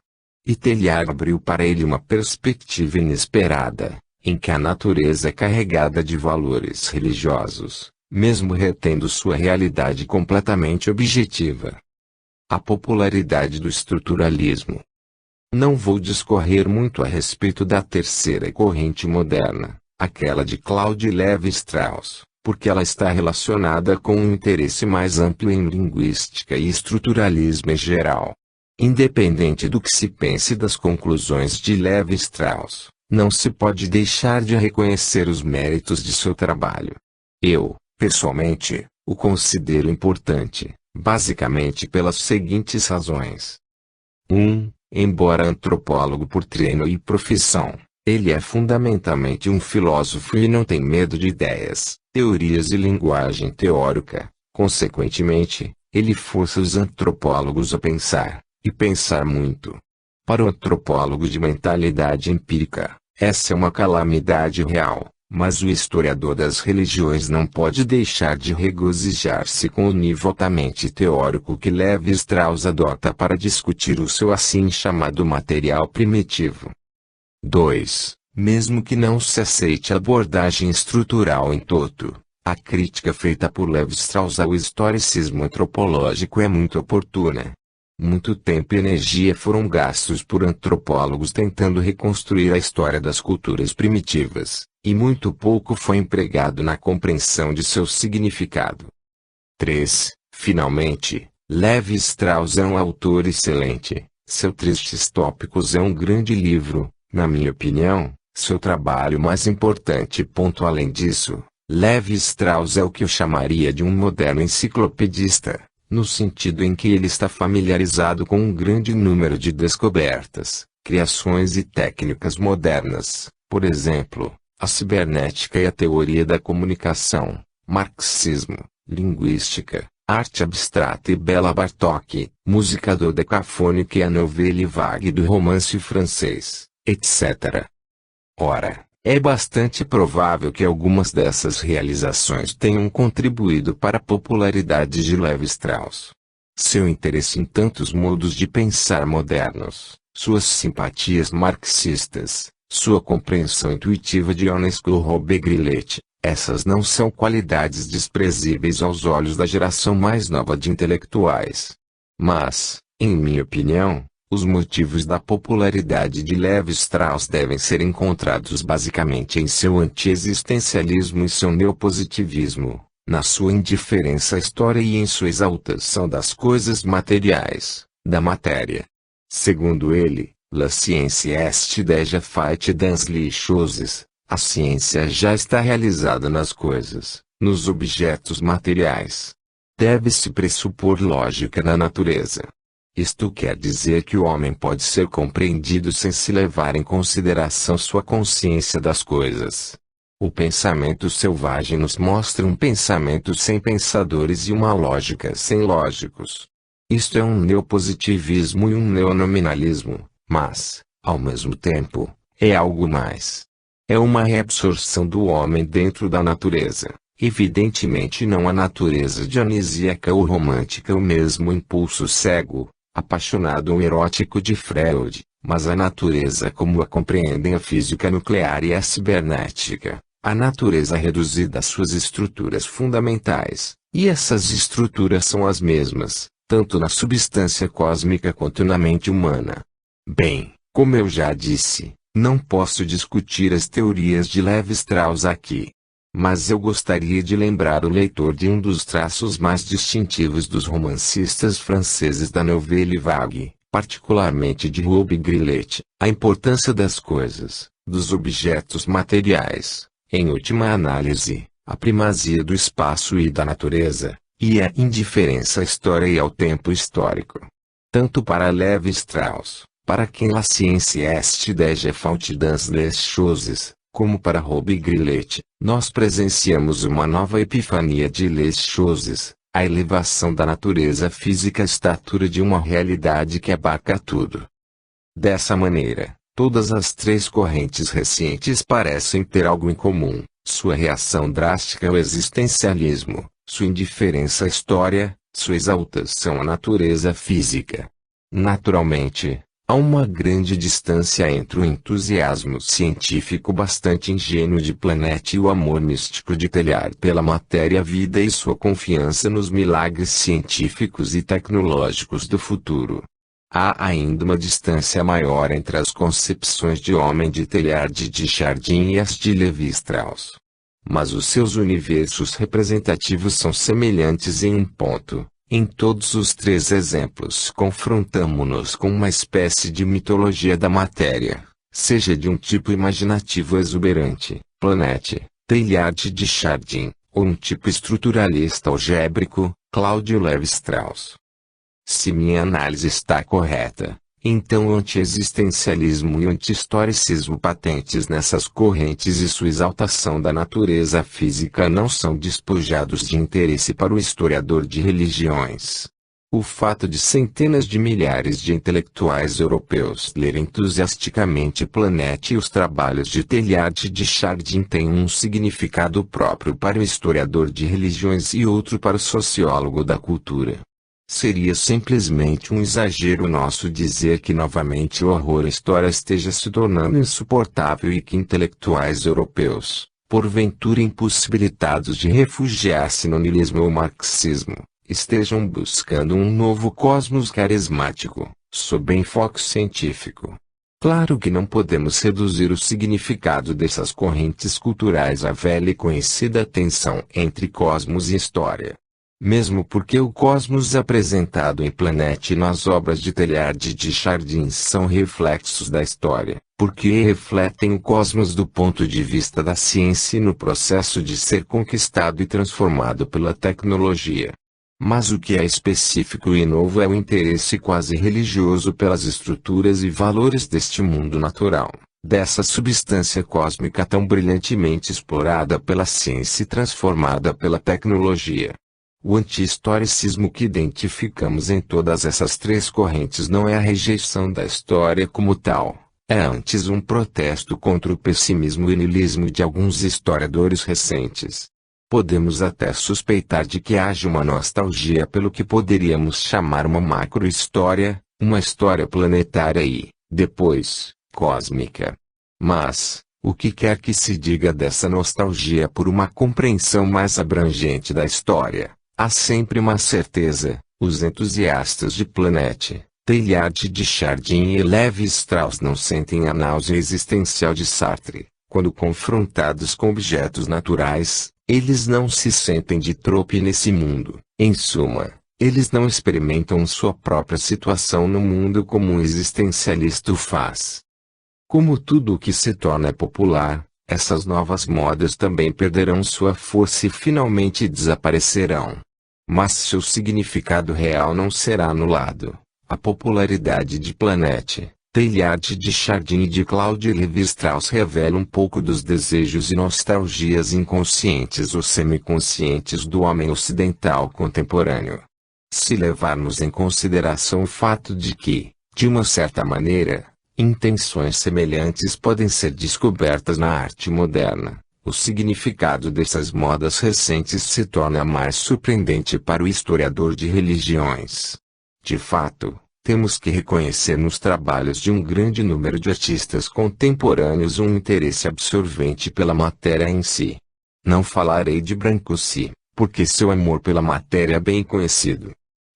E Teilhard abriu para ele uma perspectiva inesperada, em que a natureza é carregada de valores religiosos, mesmo retendo sua realidade completamente objetiva. A popularidade do estruturalismo. Não vou discorrer muito a respeito da terceira corrente moderna, aquela de Claude Lévi-Strauss, porque ela está relacionada com um interesse mais amplo em linguística e estruturalismo em geral. Independente do que se pense das conclusões de Lévi-Strauss, não se pode deixar de reconhecer os méritos de seu trabalho. Eu, pessoalmente, o considero importante, basicamente pelas seguintes razões. 1. Embora antropólogo por treino e profissão, ele é fundamentalmente um filósofo e não tem medo de ideias, teorias e linguagem teórica. Consequentemente, ele força os antropólogos a pensar, e pensar muito. Para o antropólogo de mentalidade empírica, essa é uma calamidade real, Mas o historiador das religiões não pode deixar de regozijar-se com o nível altamente teórico que Lévi-Strauss adota para discutir o seu assim chamado material primitivo. 2. Mesmo que não se aceite a abordagem estrutural em toto, a crítica feita por Lévi-Strauss ao historicismo antropológico é muito oportuna. Muito tempo e energia foram gastos por antropólogos tentando reconstruir a história das culturas primitivas, e muito pouco foi empregado na compreensão de seu significado. 3. Finalmente, Lévi-Strauss é um autor excelente. Seu Tristes Tópicos é um grande livro, na minha opinião, seu trabalho mais importante. Além disso, Lévi-Strauss é o que eu chamaria de um moderno enciclopedista, no sentido em que ele está familiarizado com um grande número de descobertas, criações e técnicas modernas, por exemplo, a cibernética e a teoria da comunicação, marxismo, linguística, arte abstrata e Bela Bartók, música dodecafônica e a nouvelle vague do romance francês, etc. Ora, é bastante provável que algumas dessas realizações tenham contribuído para a popularidade de Lévi-Strauss. Seu interesse em tantos modos de pensar modernos, suas simpatias marxistas, sua compreensão intuitiva de Ionesco Robbe-Grillet, essas não são qualidades desprezíveis aos olhos da geração mais nova de intelectuais. Mas, em minha opinião, os motivos da popularidade de Lévi-Strauss devem ser encontrados basicamente em seu anti-existencialismo e seu neopositivismo, na sua indiferença à história e em sua exaltação das coisas materiais, da matéria. Segundo ele, la science est déjà faite dans les choses, a ciência já está realizada nas coisas, nos objetos materiais. Deve-se pressupor lógica na natureza. Isto quer dizer que o homem pode ser compreendido sem se levar em consideração sua consciência das coisas. O pensamento selvagem nos mostra um pensamento sem pensadores e uma lógica sem lógicos. Isto é um neopositivismo e um neonominalismo, mas, ao mesmo tempo, é algo mais. É uma reabsorção do homem dentro da natureza. Evidentemente não a natureza dionisíaca ou romântica, o mesmo impulso cego, apaixonado ou erótico de Freud, mas a natureza como a compreendem a física nuclear e a cibernética, a natureza reduzida às suas estruturas fundamentais, e essas estruturas são as mesmas, tanto na substância cósmica quanto na mente humana. Bem, como eu já disse, não posso discutir as teorias de Lévi-Strauss aqui. Mas eu gostaria de lembrar o leitor de um dos traços mais distintivos dos romancistas franceses da nouvelle vague, particularmente de Robbe-Grillet, a importância das coisas, dos objetos materiais, em última análise, a primazia do espaço e da natureza, e a indiferença à história e ao tempo histórico. Tanto para Lévi-Strauss, para quem la science est déjà faite dans les choses, como para Robbe-Grillet, nós presenciamos uma nova epifania de les choses, a elevação da natureza física à estatura de uma realidade que abarca tudo. Dessa maneira, todas as três correntes recentes parecem ter algo em comum: sua reação drástica ao existencialismo, sua indiferença à história, sua exaltação à natureza física. Naturalmente, há uma grande distância entre o entusiasmo científico bastante ingênuo de Planet e o amor místico de Teilhard pela matéria-vida e sua confiança nos milagres científicos e tecnológicos do futuro. Há ainda uma distância maior entre as concepções de homem de Teilhard e de Chardin e as de Lévi-Strauss. Mas os seus universos representativos são semelhantes em um ponto. Em todos os três exemplos confrontamo-nos com uma espécie de mitologia da matéria, seja de um tipo imaginativo exuberante, Planet, Teilhard de Chardin, ou um tipo estruturalista algébrico, Cláudio Lévi-Strauss. Se minha análise está correta, então o anti-existencialismo e o anti-historicismo patentes nessas correntes e sua exaltação da natureza física não são despojados de interesse para o historiador de religiões. O fato de centenas de milhares de intelectuais europeus lerem entusiasticamente Planet e os trabalhos de Teilhard de Chardin tem um significado próprio para o historiador de religiões e outro para o sociólogo da cultura. Seria simplesmente um exagero nosso dizer que novamente o horror à história esteja se tornando insuportável e que intelectuais europeus, porventura impossibilitados de refugiar-se no niilismo ou marxismo, estejam buscando um novo cosmos carismático, sob enfoque científico. Claro que não podemos reduzir o significado dessas correntes culturais à velha e conhecida tensão entre cosmos e história. Mesmo porque o cosmos apresentado em Planet e nas obras de Teilhard de Chardin são reflexos da história, porque refletem o cosmos do ponto de vista da ciência e no processo de ser conquistado e transformado pela tecnologia. Mas o que é específico e novo é o interesse quase religioso pelas estruturas e valores deste mundo natural, dessa substância cósmica tão brilhantemente explorada pela ciência e transformada pela tecnologia. O anti-historicismo que identificamos em todas essas três correntes não é a rejeição da história como tal, é antes um protesto contra o pessimismo e niilismo de alguns historiadores recentes. Podemos até suspeitar de que haja uma nostalgia pelo que poderíamos chamar uma macro-história, uma história planetária e, depois, cósmica. Mas, o que quer que se diga dessa nostalgia por uma compreensão mais abrangente da história, há sempre uma certeza: os entusiastas de Planet, Teilhard de Chardin e Lévi-Strauss não sentem a náusea existencial de Sartre, quando confrontados com objetos naturais. Eles não se sentem de trope nesse mundo. Em suma, eles não experimentam sua própria situação no mundo como um existencialista o faz. Como tudo o que se torna popular, essas novas modas também perderão sua força e finalmente desaparecerão. Mas seu significado real não será anulado. A popularidade de Planet, Teilhard de Chardin e de Claude Lévi-Strauss revela um pouco dos desejos e nostalgias inconscientes ou semiconscientes do homem ocidental contemporâneo. Se levarmos em consideração o fato de que, de uma certa maneira, intenções semelhantes podem ser descobertas na arte moderna, o significado dessas modas recentes se torna mais surpreendente para o historiador de religiões. De fato, temos que reconhecer nos trabalhos de um grande número de artistas contemporâneos um interesse absorvente pela matéria em si. Não falarei de Brancusi, porque seu amor pela matéria é bem conhecido.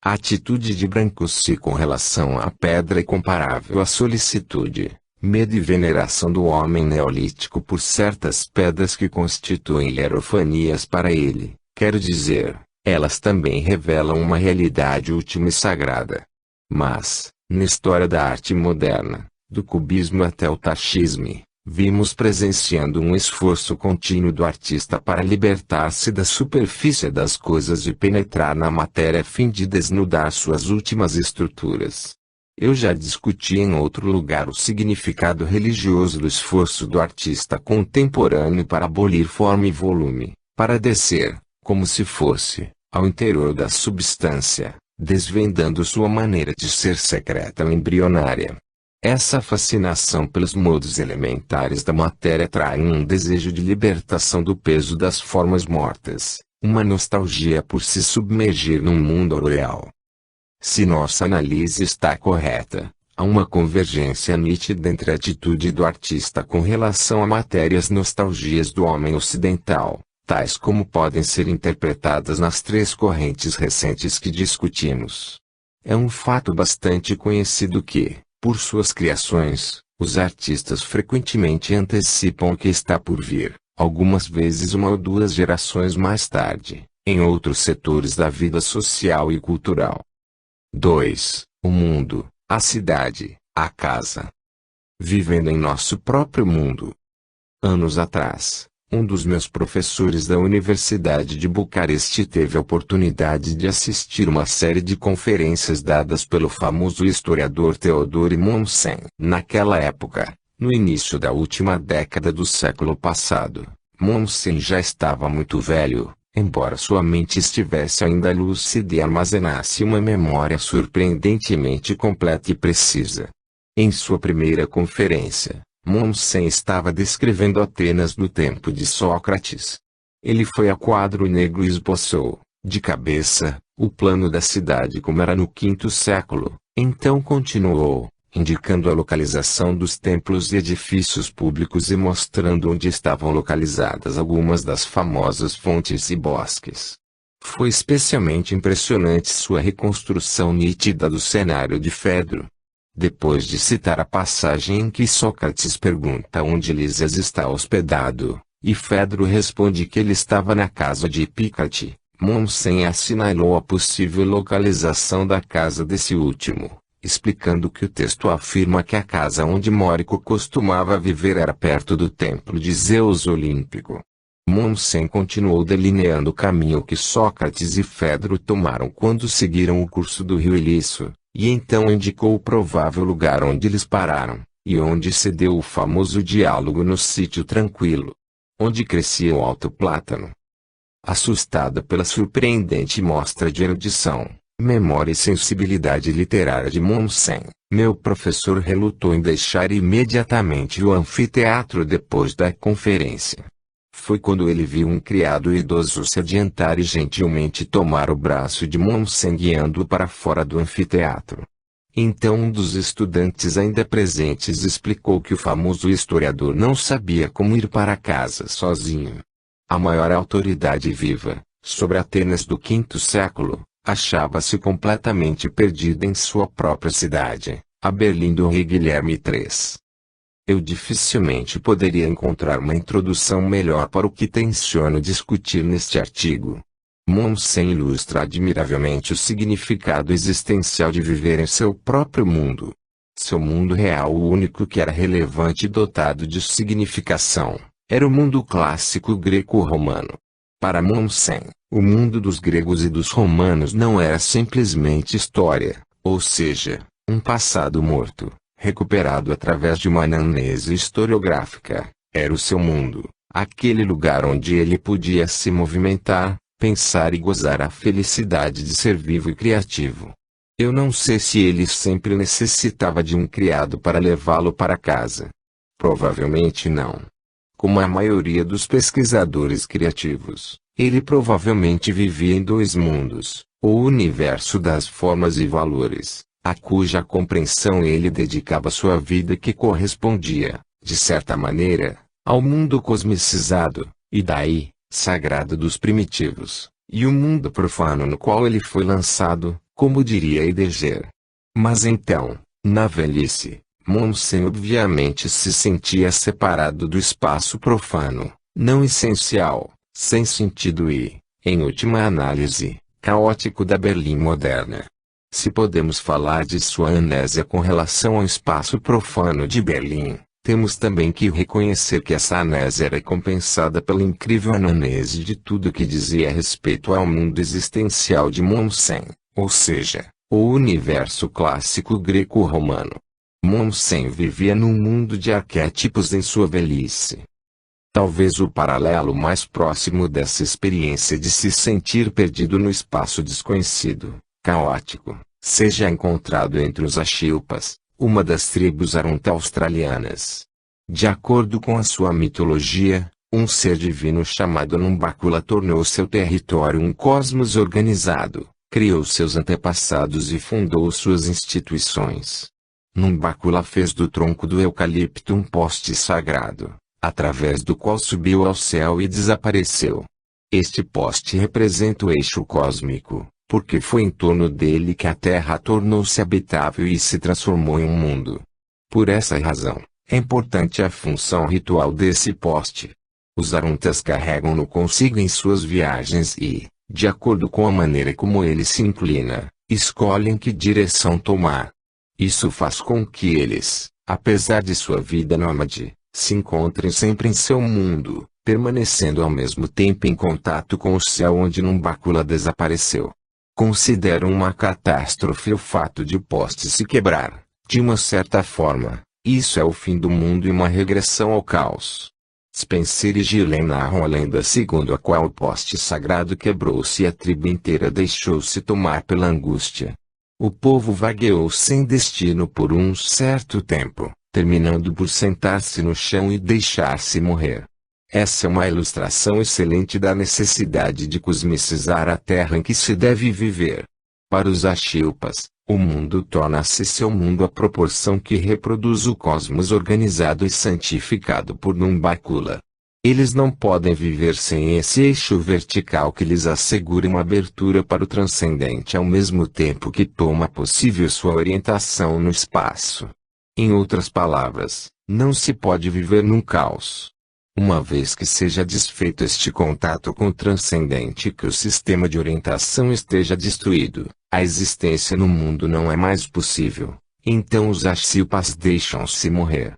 A atitude de Brancusi com relação à pedra é comparável à solicitude, medo e veneração do homem neolítico por certas pedras que constituem hierofanias para ele. Quero dizer, elas também revelam uma realidade última e sagrada. Mas, na história da arte moderna, do cubismo até o tachismo, vimos presenciando um esforço contínuo do artista para libertar-se da superfície das coisas e penetrar na matéria a fim de desnudar suas últimas estruturas. Eu já discuti em outro lugar o significado religioso do esforço do artista contemporâneo para abolir forma e volume, para descer, como se fosse, ao interior da substância, desvendando sua maneira de ser secreta ou embrionária. Essa fascinação pelos modos elementares da matéria trai um desejo de libertação do peso das formas mortas, uma nostalgia por se submergir num mundo real. Se nossa análise está correta, há uma convergência nítida entre a atitude do artista com relação à matéria e as nostalgias do homem ocidental, tais como podem ser interpretadas nas três correntes recentes que discutimos. É um fato bastante conhecido que, por suas criações, os artistas frequentemente antecipam o que está por vir, algumas vezes uma ou duas gerações mais tarde, em outros setores da vida social e cultural. 2. O mundo, a cidade, a casa. Vivendo em nosso próprio mundo. Anos atrás, um dos meus professores da Universidade de Bucareste teve a oportunidade de assistir uma série de conferências dadas pelo famoso historiador Théodore Mommsen. Naquela época, no início da última década do século passado, Mommsen já estava muito velho, embora sua mente estivesse ainda lúcida e armazenasse uma memória surpreendentemente completa e precisa. Em sua primeira conferência, Mommsen estava descrevendo Atenas do tempo de Sócrates. Ele foi a quadro negro e esboçou, de cabeça, o plano da cidade como era no quinto século, então continuou, indicando a localização dos templos e edifícios públicos e mostrando onde estavam localizadas algumas das famosas fontes e bosques. Foi especialmente impressionante sua reconstrução nítida do cenário de Fedro. Depois de citar a passagem em que Sócrates pergunta onde Lísias está hospedado, e Fedro responde que ele estava na casa de Hipícrate, Mommsen assinalou a possível localização da casa desse último, explicando que o texto afirma que a casa onde Mórico costumava viver era perto do templo de Zeus Olímpico. Mommsen continuou delineando o caminho que Sócrates e Fedro tomaram quando seguiram o curso do rio Ilício, e então indicou o provável lugar onde eles pararam, e onde se deu o famoso diálogo no sítio tranquilo, onde crescia o alto plátano. Assustada pela surpreendente mostra de erudição, memória e sensibilidade literária de Mommsen, meu professor relutou em deixar imediatamente o anfiteatro depois da conferência. Foi quando ele viu um criado idoso se adiantar e gentilmente tomar o braço de Mommsen guiando-o para fora do anfiteatro. Então um dos estudantes ainda presentes explicou que o famoso historiador não sabia como ir para casa sozinho. A maior autoridade viva, sobre Atenas do quinto século, achava-se completamente perdida em sua própria cidade, a Berlim do rei Guilherme III. Eu dificilmente poderia encontrar uma introdução melhor para o que tenciono discutir neste artigo. Mommsen ilustra admiravelmente o significado existencial de viver em seu próprio mundo. Seu mundo real, o único que era relevante e dotado de significação, era o mundo clássico greco-romano. Para Mommsen, o mundo dos gregos e dos romanos não era simplesmente história, ou seja, um passado morto, recuperado através de uma anamnese historiográfica. Era o seu mundo, aquele lugar onde ele podia se movimentar, pensar e gozar a felicidade de ser vivo e criativo. Eu não sei se ele sempre necessitava de um criado para levá-lo para casa. Provavelmente não. Como a maioria dos pesquisadores criativos, ele provavelmente vivia em dois mundos, o universo das formas e valores, a cuja compreensão ele dedicava sua vida, que correspondia, de certa maneira, ao mundo cosmicizado, e daí, sagrado dos primitivos, e o mundo profano no qual ele foi lançado, como diria Heidegger. Mas então, na velhice, Mommsen obviamente se sentia separado do espaço profano, não essencial, sem sentido e, em última análise, caótico da Berlim moderna. Se podemos falar de sua amnésia com relação ao espaço profano de Berlim, temos também que reconhecer que essa amnésia era compensada pela incrível anamnese de tudo que dizia a respeito ao mundo existencial de Mommsen, ou seja, o universo clássico greco-romano. Mommsen vivia num mundo de arquétipos em sua velhice. Talvez o paralelo mais próximo dessa experiência de se sentir perdido no espaço desconhecido, caótico, seja encontrado entre os Ashilpas, uma das tribos Arunta-australianas. De acordo com a sua mitologia, um ser divino chamado Numbacula tornou seu território um cosmos organizado, criou seus antepassados e fundou suas instituições. Numbacula fez do tronco do eucalipto um poste sagrado, através do qual subiu ao céu e desapareceu. Este poste representa o eixo cósmico, porque foi em torno dele que a Terra tornou-se habitável e se transformou em um mundo. Por essa razão, é importante a função ritual desse poste. Os Aruntas carregam-no consigo em suas viagens e, de acordo com a maneira como ele se inclina, escolhem que direção tomar. Isso faz com que eles, apesar de sua vida nômade, se encontrem sempre em seu mundo, permanecendo ao mesmo tempo em contato com o céu onde Numbacula desapareceu. Consideram uma catástrofe o fato de o poste se quebrar, de uma certa forma. Isso é o fim do mundo e uma regressão ao caos. Spencer e Gillen narram a lenda segundo a qual o poste sagrado quebrou-se e a tribo inteira deixou-se tomar pela angústia. O povo vagueou sem destino por um certo tempo, terminando por sentar-se no chão e deixar-se morrer. Essa é uma ilustração excelente da necessidade de cosmicizar a terra em que se deve viver. Para os Ashilpas, o mundo torna-se seu mundo à proporção que reproduz o cosmos organizado e santificado por Numbacula. Eles não podem viver sem esse eixo vertical que lhes assegura uma abertura para o transcendente ao mesmo tempo que toma possível sua orientação no espaço. Em outras palavras, não se pode viver num caos. Uma vez que seja desfeito este contato com o transcendente e que o sistema de orientação esteja destruído, a existência no mundo não é mais possível. Então os Ashilpas deixam-se morrer.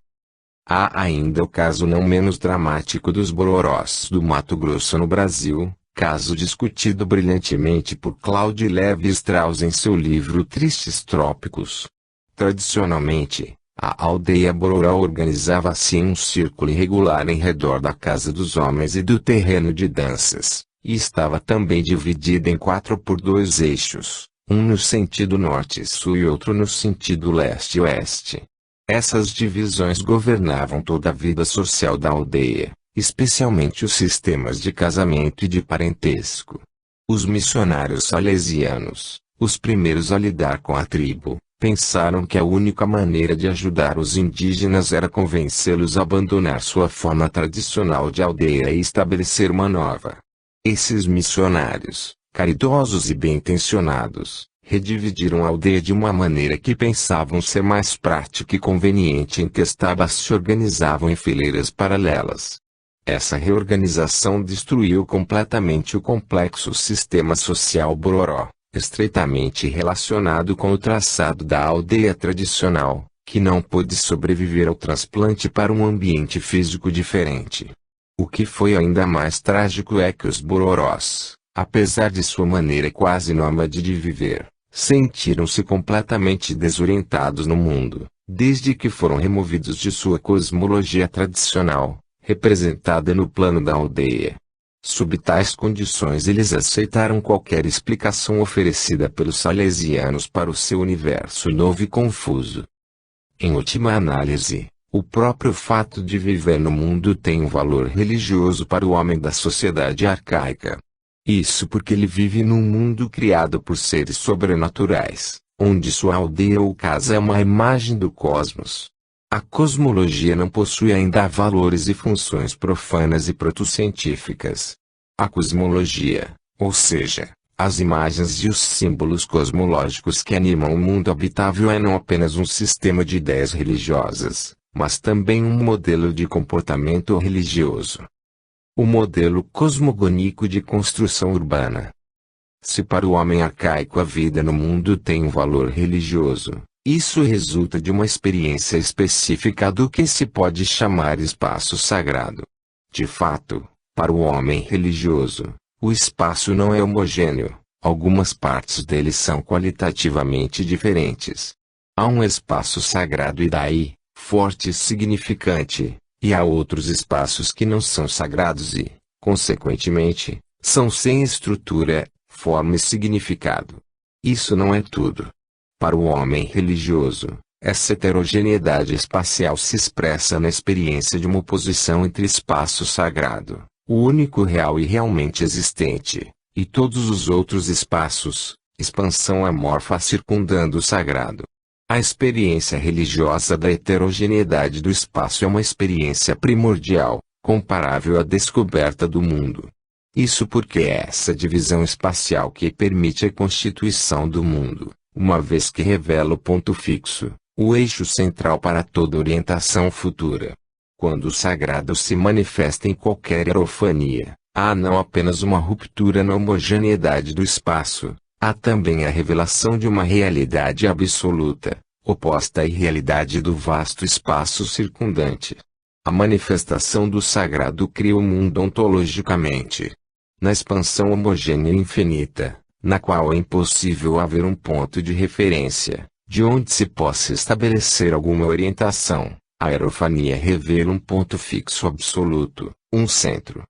Há ainda o caso não menos dramático dos Bororós do Mato Grosso no Brasil, caso discutido brilhantemente por Claude Lévi-Strauss em seu livro Tristes Trópicos. Tradicionalmente, a aldeia Bororó organizava-se em um círculo irregular em redor da casa dos homens e do terreno de danças, e estava também dividida em 4 por 2 eixos, um no sentido norte-sul e outro no sentido leste-oeste. Essas divisões governavam toda a vida social da aldeia, especialmente os sistemas de casamento e de parentesco. Os missionários salesianos, os primeiros a lidar com a tribo, pensaram que a única maneira de ajudar os indígenas era convencê-los a abandonar sua forma tradicional de aldeia e estabelecer uma nova. Esses missionários, caridosos e bem-intencionados, redividiram a aldeia de uma maneira que pensavam ser mais prática e conveniente em que as tabas se organizavam em fileiras paralelas. Essa reorganização destruiu completamente o complexo sistema social Bororó, estreitamente relacionado com o traçado da aldeia tradicional, que não pôde sobreviver ao transplante para um ambiente físico diferente. O que foi ainda mais trágico é que os Bororós, apesar de sua maneira quase nômade de viver, sentiram-se completamente desorientados no mundo, desde que foram removidos de sua cosmologia tradicional, representada no plano da aldeia. Sob tais condições eles aceitaram qualquer explicação oferecida pelos salesianos para o seu universo novo e confuso. Em última análise, o próprio fato de viver no mundo tem um valor religioso para o homem da sociedade arcaica. Isso porque ele vive num mundo criado por seres sobrenaturais, onde sua aldeia ou casa é uma imagem do cosmos. A cosmologia não possui ainda valores e funções profanas e protocientíficas. A cosmologia, ou seja, as imagens e os símbolos cosmológicos que animam o mundo habitável é não apenas um sistema de ideias religiosas, mas também um modelo de comportamento religioso. O modelo cosmogônico de construção urbana. Se para o homem arcaico a vida no mundo tem um valor religioso, isso resulta de uma experiência específica do que se pode chamar espaço sagrado. De fato, para o homem religioso, o espaço não é homogêneo, algumas partes dele são qualitativamente diferentes. Há um espaço sagrado e daí, forte e significante, e há outros espaços que não são sagrados e, consequentemente, são sem estrutura, forma e significado. Isso não é tudo. Para o homem religioso, essa heterogeneidade espacial se expressa na experiência de uma oposição entre espaço sagrado, o único real e realmente existente, e todos os outros espaços, expansão amorfa circundando o sagrado. A experiência religiosa da heterogeneidade do espaço é uma experiência primordial, comparável à descoberta do mundo. Isso porque é essa divisão espacial que permite a constituição do mundo, uma vez que revela o ponto fixo, o eixo central para toda orientação futura. Quando o sagrado se manifesta em qualquer aerofania, há não apenas uma ruptura na homogeneidade do espaço, há também a revelação de uma realidade absoluta, oposta à irrealidade do vasto espaço circundante. A manifestação do sagrado cria o mundo ontologicamente. Na expansão homogênea e infinita, na qual é impossível haver um ponto de referência, de onde se possa estabelecer alguma orientação, A aerofania revela um ponto fixo absoluto, um centro.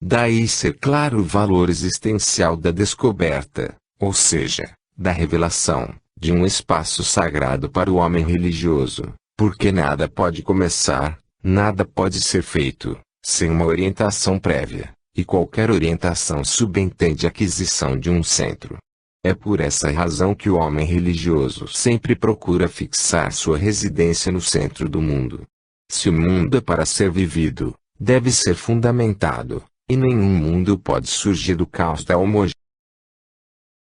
Daí ser claro o valor existencial da descoberta, ou seja, da revelação, de um espaço sagrado para o homem religioso, porque nada pode começar, nada pode ser feito, sem uma orientação prévia, e qualquer orientação subentende a aquisição de um centro. É por essa razão que o homem religioso sempre procura fixar sua residência no centro do mundo. Se o mundo é para ser vivido, deve ser fundamentado, e nenhum mundo pode surgir do caos da homogeneidade.